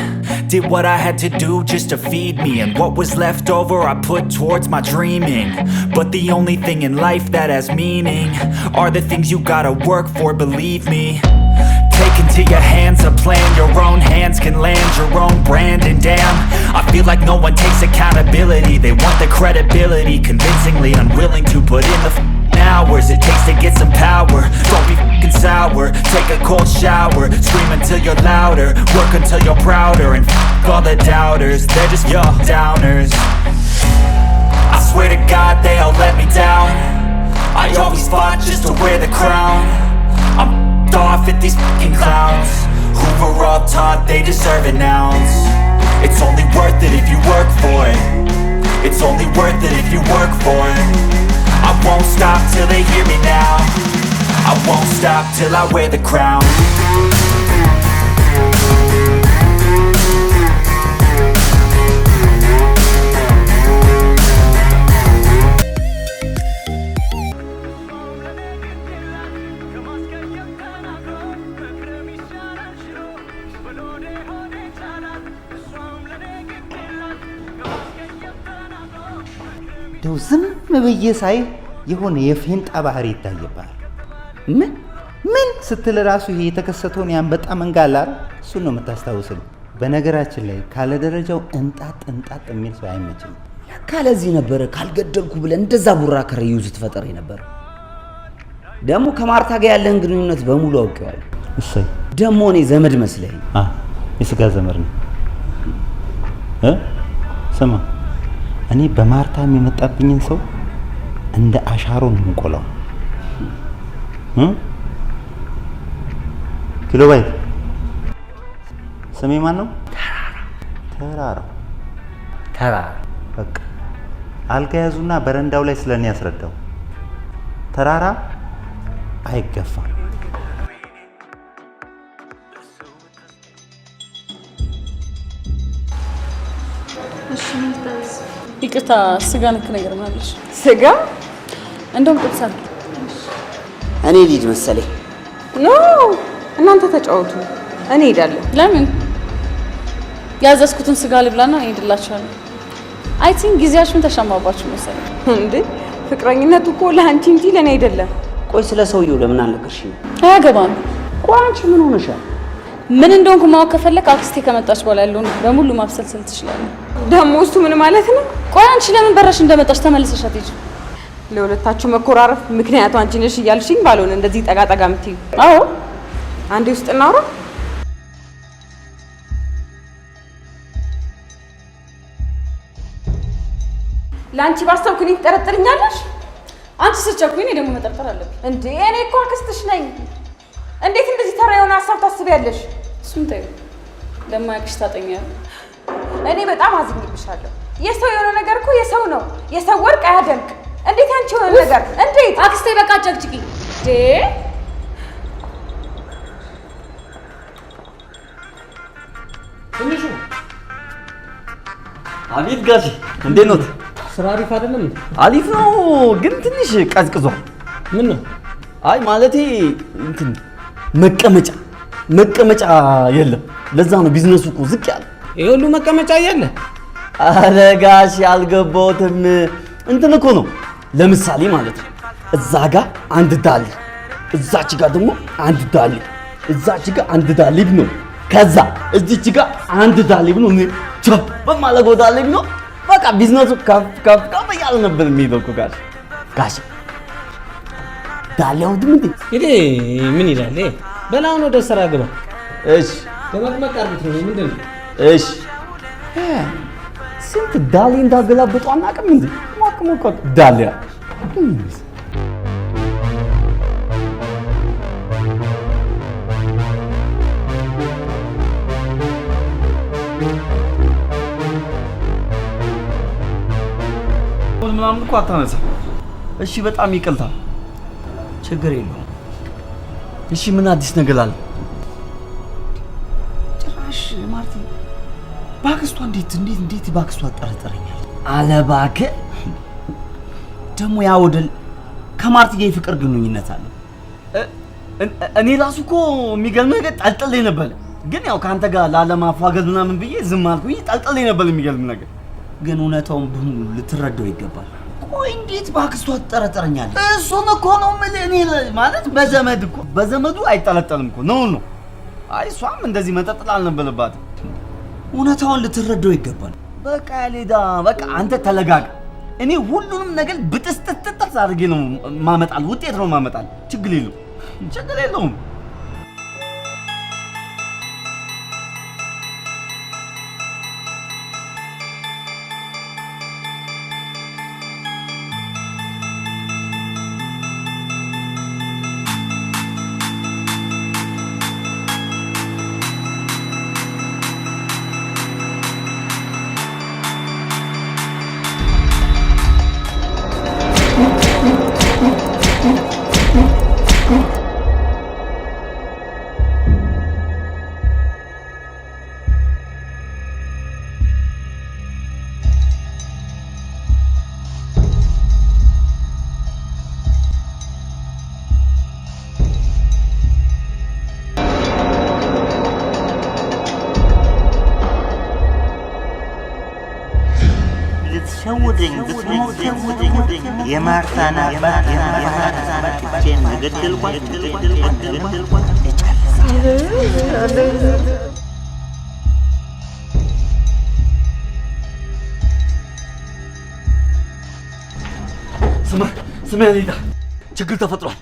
Did what I had to do just to feed me. And what was left over I put towards my dreaming. But the only thing in life that has meaning are the things you gotta work for, believe me. Take into your hands a plan. Your own hands can land your own brand. And damn, I feel like no one takes accountability. They want the credibility, convincingly unwilling to put in the hours it takes to get some power. Don't be f***ing sour. Take a cold shower. Scream until you're louder. Work until you're prouder. And f*** all the doubters, they're just your downers. I swear to God they all let me down. I always fought just to wear the crown. I'm off at these fucking clowns who were all taught they deserve an ounce. It's only worth it if you work for it. It's only worth it if you work for it. I won't stop till they hear me now. I won't stop till I wear the crown. እንደው ዝም ብዬ ሳይ የሆነ የፌንጣ ባህሪ ይታየባል። ምን ስትል ራሱ ይሄ የተከሰተውን ያንበጣ መንጋ አለ አይደል? እሱን ነው የምታስታውስልኝ። በነገራችን ላይ ካለ ደረጃው እንጣጥ የሚል ሰው አይመችም። ካለዚህ ነበረ ካልገደልኩ ብለን እንደዛ ቡራ ከረዩ ስትፈጠር ነበር። ደግሞ ከማርታ ጋር ያለን ግንኙነት በሙሉ አውቀዋለሁ። እሰይ ደግሞ እኔ ዘመድ መስለኝ። የስጋ ዘመድ ነው። ስማ እኔ በማርታ የሚመጣብኝን ሰው እንደ አሻሮ ነው የምቆላው። ኪሎ ባይት ስሜ ማን ነው? ተራራ። በቃ አልጋ ያዙና በረንዳው ላይ ስለኔ ያስረዳው። ተራራ አይገፋም። ይቅርታ፣ ስጋ ነክ ነገር ማለሽ? ስጋ እንደውም ጥብሳት። እኔ ልጅ መሰለኝ። ኖ እናንተ ተጫወቱ፣ እኔ ሄዳለሁ። ለምን? ያዘዝኩትን ስጋ ልብላና እኔ እሄድላችኋለሁ። አይ ቲንክ ጊዜያችሁን ተሻማባችሁ መሰለኝ። እንዴ ፍቅረኝነቱ እኮ ለአንቺ እንጂ ለእኔ አይደለም። ቆይ ስለ ሰውየው ለምን አልነገርሽኝ? አያገባም። ቆይ አንቺ ምን ሆነሻል? ምን እንደሆንኩ ማወቅ ከፈለክ አክስቴ ከመጣች በኋላ ያለውን በሙሉ ማብሰልሰል ትችላለህ። ደግሞ እሱ ምን ማለት ነው? ቆይ አንቺ ለምን በረሽ እንደመጣሽ ተመልሰሽ አትሄጂም? ለሁለታችሁ መኮራረፍ ምክንያቱ አንቺ ነሽ እያልሽኝ ባልሆነ እንደዚህ ጠጋ ጠጋ የምትይው? አዎ አንዴ ውስጥ እናውራ። ለአንቺ ባስተውክ እኔ ትጠረጥርኛለሽ? አንቺ ስትቸኩኝ እኔ ደግሞ መጠርጠር አለብኝ እንዴ? እኔ እኮ አክስትሽ ነኝ። እንዴት እንደዚህ ተራ የሆነ ሀሳብ ታስቢያለሽ? እሱን ተይው፣ ለማያውቅሽ ታጠኛለሽ። እኔ በጣም አዝኜብሻለሁ። የሰው የሆነ ነገር እኮ የሰው ነው። የሰው ወርቅ አያደምቅ። እንዴት አንቺ የሆነ ነገር እንዴት? አክስቴ በቃ ጨቅጭቂ ትንሹ። አቤት ጋሽ እንዴት ነው? ስራ አሪፍ አይደለም? አሪፍ ነው ግን ትንሽ ቀዝቅዟል። ምን ነው? አይ ማለቴ እንትን መቀመጫ የለም። ለዛ ነው ቢዝነሱ እኮ ዝቅ ያለ። ይሄ ሁሉ መቀመጫ እያለ? አረ ጋሽ አልገባሁትም። እንትን እኮ ነው ለምሳሌ ማለት ነው እዛ ጋር አንድ ዳሌ፣ እዛች ጋር ደግሞ አንድ ዳሌ፣ እዛች ጋር አንድ ዳሌ ነው። ከዛ እዚች ጋር አንድ ዳሌ ነው። ቸፕ በማለጎ ዳሌ ነው። በቃ ቢዝነሱ ከፍ እያለ ነበር የሚሄደው እኮ ጋሽ ዳሌው እንዴ ይሄ ምን ይላል? በላውን ወደ ስራ ግባ። እሺ በመቅመቅ አርብት ነው ምንድን ነው? እሺ ስንት ዳሌ እንዳገላበጡ አናውቅም እንዴ? ሞቅ ዳሌ ምናምን እኮ አታነሳ። እሺ በጣም ይቅርታ። ችግር የለውም። እሺ ምን አዲስ ነገር አለ? ጭራሽ ማርቲ ባክስቷ እንዴት ባክስቷ ጠረጠረኛል? አለ እባክህ ደግሞ ያወደል ከማርቲ ጋር የፍቅር ግንኙነት አለ። እኔ ራሱ እኮ የሚገርምህ ነገር ጠልጥሌ ነበር፣ ግን ያው ካንተ ጋር ላለማፋገዝ ምናምን ብዬ ዝም አልኩኝ። ጠልጥሌ ነበር የሚገርም ነገር፣ ግን እውነታውን ልትረዳው ይገባል። ቆይ እንዴት ባክስቷ ትጠረጠረኛለች? እሱን እኮ ነው የምልህ እኔ ማለት በዘመዱ አይጠለጠልም እኮ ነው። አይ እሷም እንደዚህ መጠጥል አልነበረባትም። እውነታውን ልትረዳው ይገባል። በቃ ያሌዳ በቃ አንተ ተለጋጋ። እኔ ሁሉንም ነገር ብጥስጥጥጥ አድርጌ ነው ማመጣል፣ ውጤት ነው ማመጣል። ችግር የለውም። ልትሸውደኝ የማርታን አባት የማርታን ቅቼን ገደልኳት። ስማ ሌዳ ችግር ተፈጥሯል።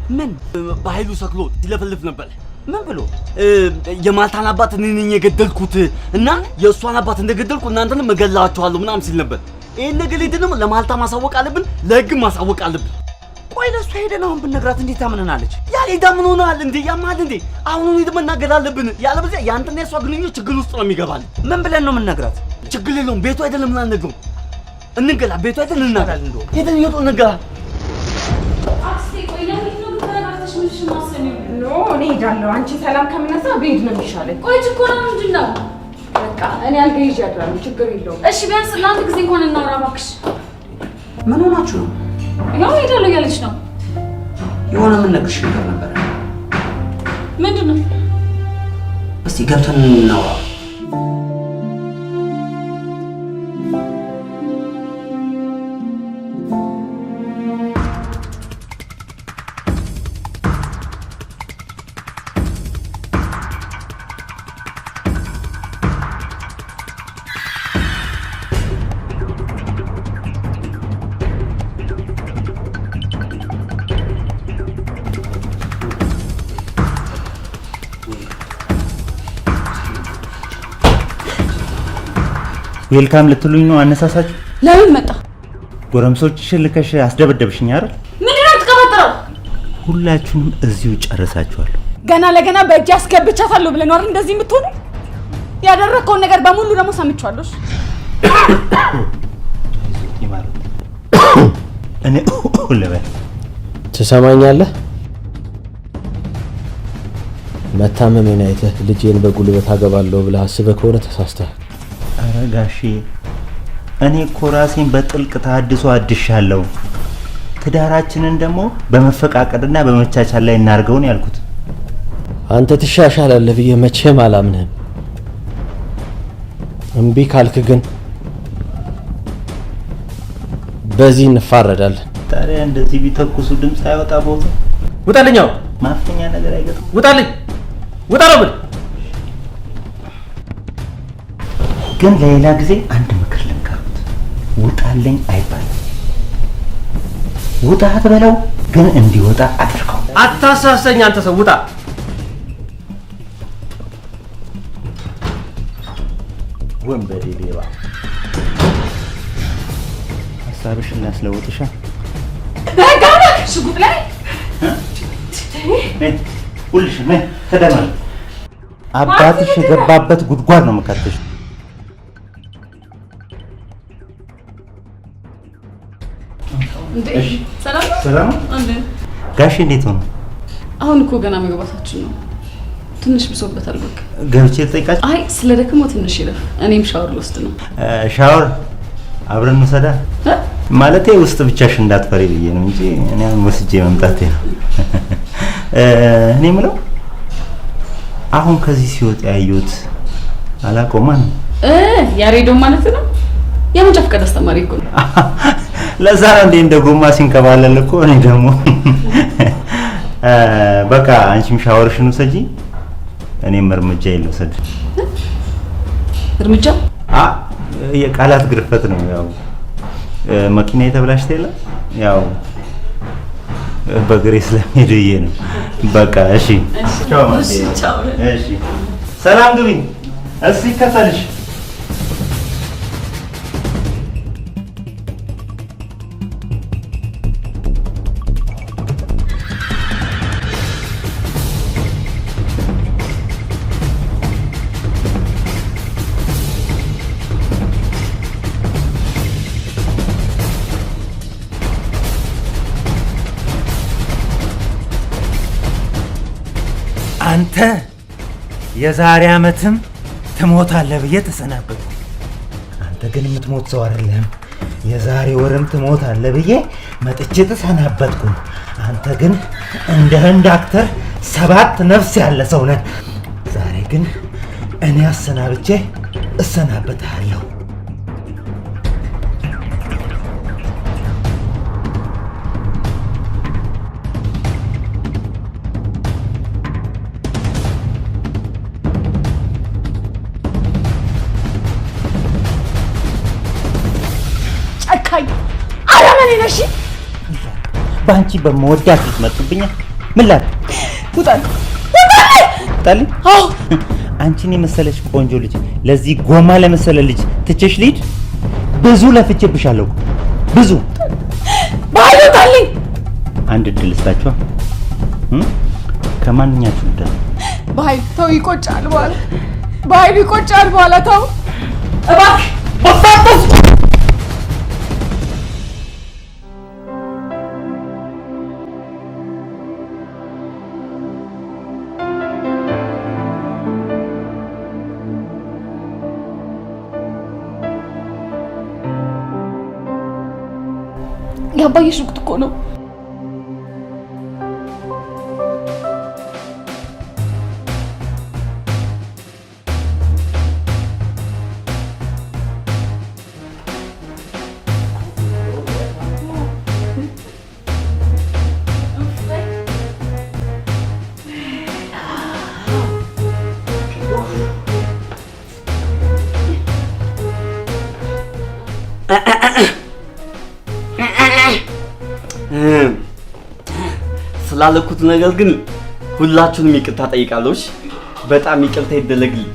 ምን? በኃይሉ ሰክሎ ሲለፈልፍ ነበር። ምን ብሎ? የማርታን አባት እኔ ነኝ የገደልኩት እና የእሷን አባት እንደገደልኩ እናንተንም እገላችኋለሁ ምናምን ሲል ነበር። ይሄን ነገር ሄደንም ለማልታ ማሳወቅ አለብን፣ ለህግም ማሳወቅ አለብን። ቆይ ለእሷ ሄደን አሁን ብንነግራት እንዴት ታምነናለች? ያ ሌዳ ምን ሆነሃል እንዴ? ያማል እንዴ? አሁን ሄደን መናገር አለብን። ያለበለዚያ ያንተና የእሷ ግንኙነት ችግር ውስጥ ነው የሚገባል። ምን ብለን ነው የምንነግራት? ችግር የለውም። ቤቱ አይደለም እናነግረው እንገላ ቤቱ አይደለም እናገር ሄደን ይወጡ እንገላ። አክስቴ ቆይ ለምን ነው ተረጋግተሽ ምንሽ ማሰሚው? ኖ እኔ ሄዳለሁ። አንቺ ሰላም ከምነሳ ብሄድ ነው የሚሻለኝ። ቆይ ችኮላ ምንድን ነው? በቃ እኔ አልጋ ይዤ አድራለሁ። ችግር የለውም። እሺ ቢያንስ ለአንድ ጊዜ እንኳን እናውራ እባክሽ። ምን ሆናችሁ ነው? ያው ሄዳለሁ እያለች ነው። የሆነ ምን ነግርሽ ነገር ነበር። ምንድን ነው? እስቲ ገብተን እናውራ። ዌልካም ልትሉኝ ነው አነሳሳችሁ? ለምን መጣ? ጎረምሶችሽን ልከሽ አስደበደብሽኝ አይደል? ምንድን ነው የምትቀባጥረው? ሁላችሁንም እዚሁ ጨርሳችኋለሁ። ገና ለገና በእጅ አስገብቻታለሁ ብለህ ነው አይደል እንደዚህ የምትሆነው? ያደረከውን ነገር በሙሉ ደግሞ ሰምቻለሁ። እኔ ለበል ትሰማኛለህ? መታመሜን አይተህ ልጄን በጉልበት አገባለሁ ብለህ አስበህ ከሆነ ተሳስተሃል። ኧረ ጋሼ እኔ እኮ ራሴን በጥልቅ ተሐድሶ አድሻለሁ። ትዳራችንን ደግሞ በመፈቃቀድና በመቻቻል ላይ እናርገውን ያልኩት። አንተ ትሻሻላለህ ብዬ መቼም አላምንህም። እምቢ ካልክ ግን በዚህ እንፋረዳለን። ታዲያ እንደዚህ ቢተኩሱ ድምፅ አይወጣ ቦታ ውጣልኛው ማፈኛ ነገር አይገጥም። ውጣልኝ ውጣ ነው ብል ግን ለሌላ ጊዜ አንድ ምክር ልንገሩት። ውጣልኝ አይባልም። ውጣ አትበለው፣ ግን እንዲወጣ አድርገው። አታሳሰኝ አንተ ሰው ውጣ። ወንበዴ ሌባ ሀሳብሽን ላስለውጥሻ። በጋና ሽጉጥ ላይ ሁልሽ ነይ ተደመር። አባትሽ የገባበት ጉድጓድ ነው የምከትሽ። እሺ ሰላም ሰላም አንዴ ጋሽ እንዴት ሆነ? አሁን እኮ ገና መግባታችን ነው። ትንሽ ብሶበታል። በቃ ገብቼ ልጠይቃችሁ? አይ ስለ ደክሞ ትንሽ ይረፍ። እኔም ሻወር ልወስድ ነው። ሻወር አብረን እንውሰዳ? ማለቴ ውስጥ ብቻሽ እንዳትፈሪ ብዬ ነው እንጂ እኔ ወስጄ መምጣቴ ነው። እኔ የምለው አሁን ከዚህ ሲወጣ ያዩት አላቆማ ነው ያሬዶ ማለት ነው። የመንጃ ፈቃድ አስተማሪ እኮ ነው። ለዛ እንደ እንደ ጎማ ሲንከባለል እኮ እኔ ደግሞ በቃ አንቺም ሻወርሽን ውሰጂ፣ እኔም እርምጃ ልውሰድ። እርምጃ የቃላት ግርፈት ነው። ያው መኪና የተበላሽተ የለ ያው በግሬ ስለሚሄድ ብዬ ነው። በቃ እሺ ቻው ማለት እሺ ሰላም ግቢ። እስኪ ይከተልሽ። አንተ የዛሬ ዓመትም ትሞታለህ ብዬ ተሰናበቱ። አንተ ግን የምትሞት ሰው አይደለም። የዛሬ ወርም ትሞታለህ ብዬ መጥቼ ተሰናበትኩ። አንተ ግን እንደ ህንድ አክተር 7 ነፍስ ያለ ሰው ነህ። ዛሬ ግን እኔ አሰናብቼ እሰናበትሃለሁ። አረመኔ ነሽ። በአንቺ በመወዳት ልትመጡብኛል። ምን ላድርግ? ውጣል ውጣል። አዎ አንቺን የመሰለች ቆንጆ ልጅ ለዚህ ጎማ ለመሰለ ልጅ ትቼሽ ልሂድ? ብዙ ለፍቼብሻለሁ፣ ብዙ። ባይ ውጣልኝ። አንድ እድል ልስጣችኋ። ከማንኛችሁ እድል? ባይ ተው፣ ይቆጫል በኋላ። ባይ ይቆጫል በኋላ። ተው እባክህ ወጣት። ያባዬ ሽጉጥ እኮ ነው። ስላለኩት ነገር ግን ሁላችሁንም ይቅርታ ጠይቃለሁ። በጣም ይቅርታ ይደረግልኝ።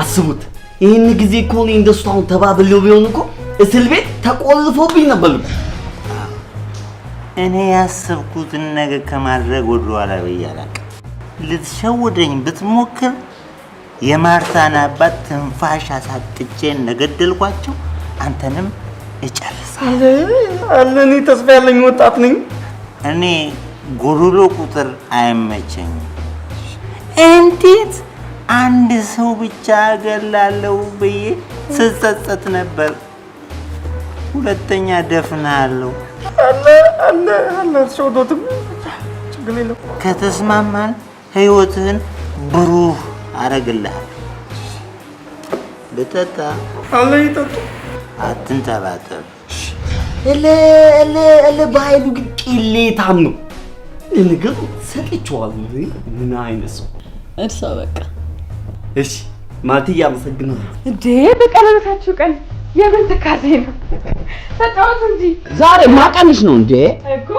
አስቡት፣ ይህን ጊዜ እኮ እኔ እንደሱ አሁን ተባብለው ቢሆን እኮ እስር ቤት ተቆልፎብኝ ነበር እኮ። እኔ ያሰብኩትን ነገር ከማድረግ ወደ ኋላ ብዬ አላውቅም። ልትሸውደኝ ብትሞክር የማርታን አባት ትንፋሽ አሳጥቼ እንደገደልኳቸው አንተንም እጨርሳለሁ። እኔ ተስፋ ያለኝ ወጣት ነኝ። እኔ ጎዶሎ ቁጥር አይመቸኝም። እንዴት አንድ ሰው ብቻ እገላለሁ ብዬ ስጸጸት ነበር። ሁለተኛ ደፍናለሁ። አለ ሸውዶትም ችግር የለም። ከተስማማን ህይወትህን ብሩህ አረግልሃል። ልጠጣ? አለ ይጠጡ። አትንተባተብ። እለ በኃይሉ ግን ቅሌታም ነው። ለነገሩ ሰጥቼዋለሁ። ምን አይነት ሰው እርሷ በቃ እሺ ማለትዬ አመሰግናለሁ። እንዴ በቀለበታችሁ ቀን የምን ትካዜ ነው? ተጫወቱ እንጂ ዛሬ ማቀንሽ ነው እንዴ? እኮ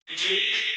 G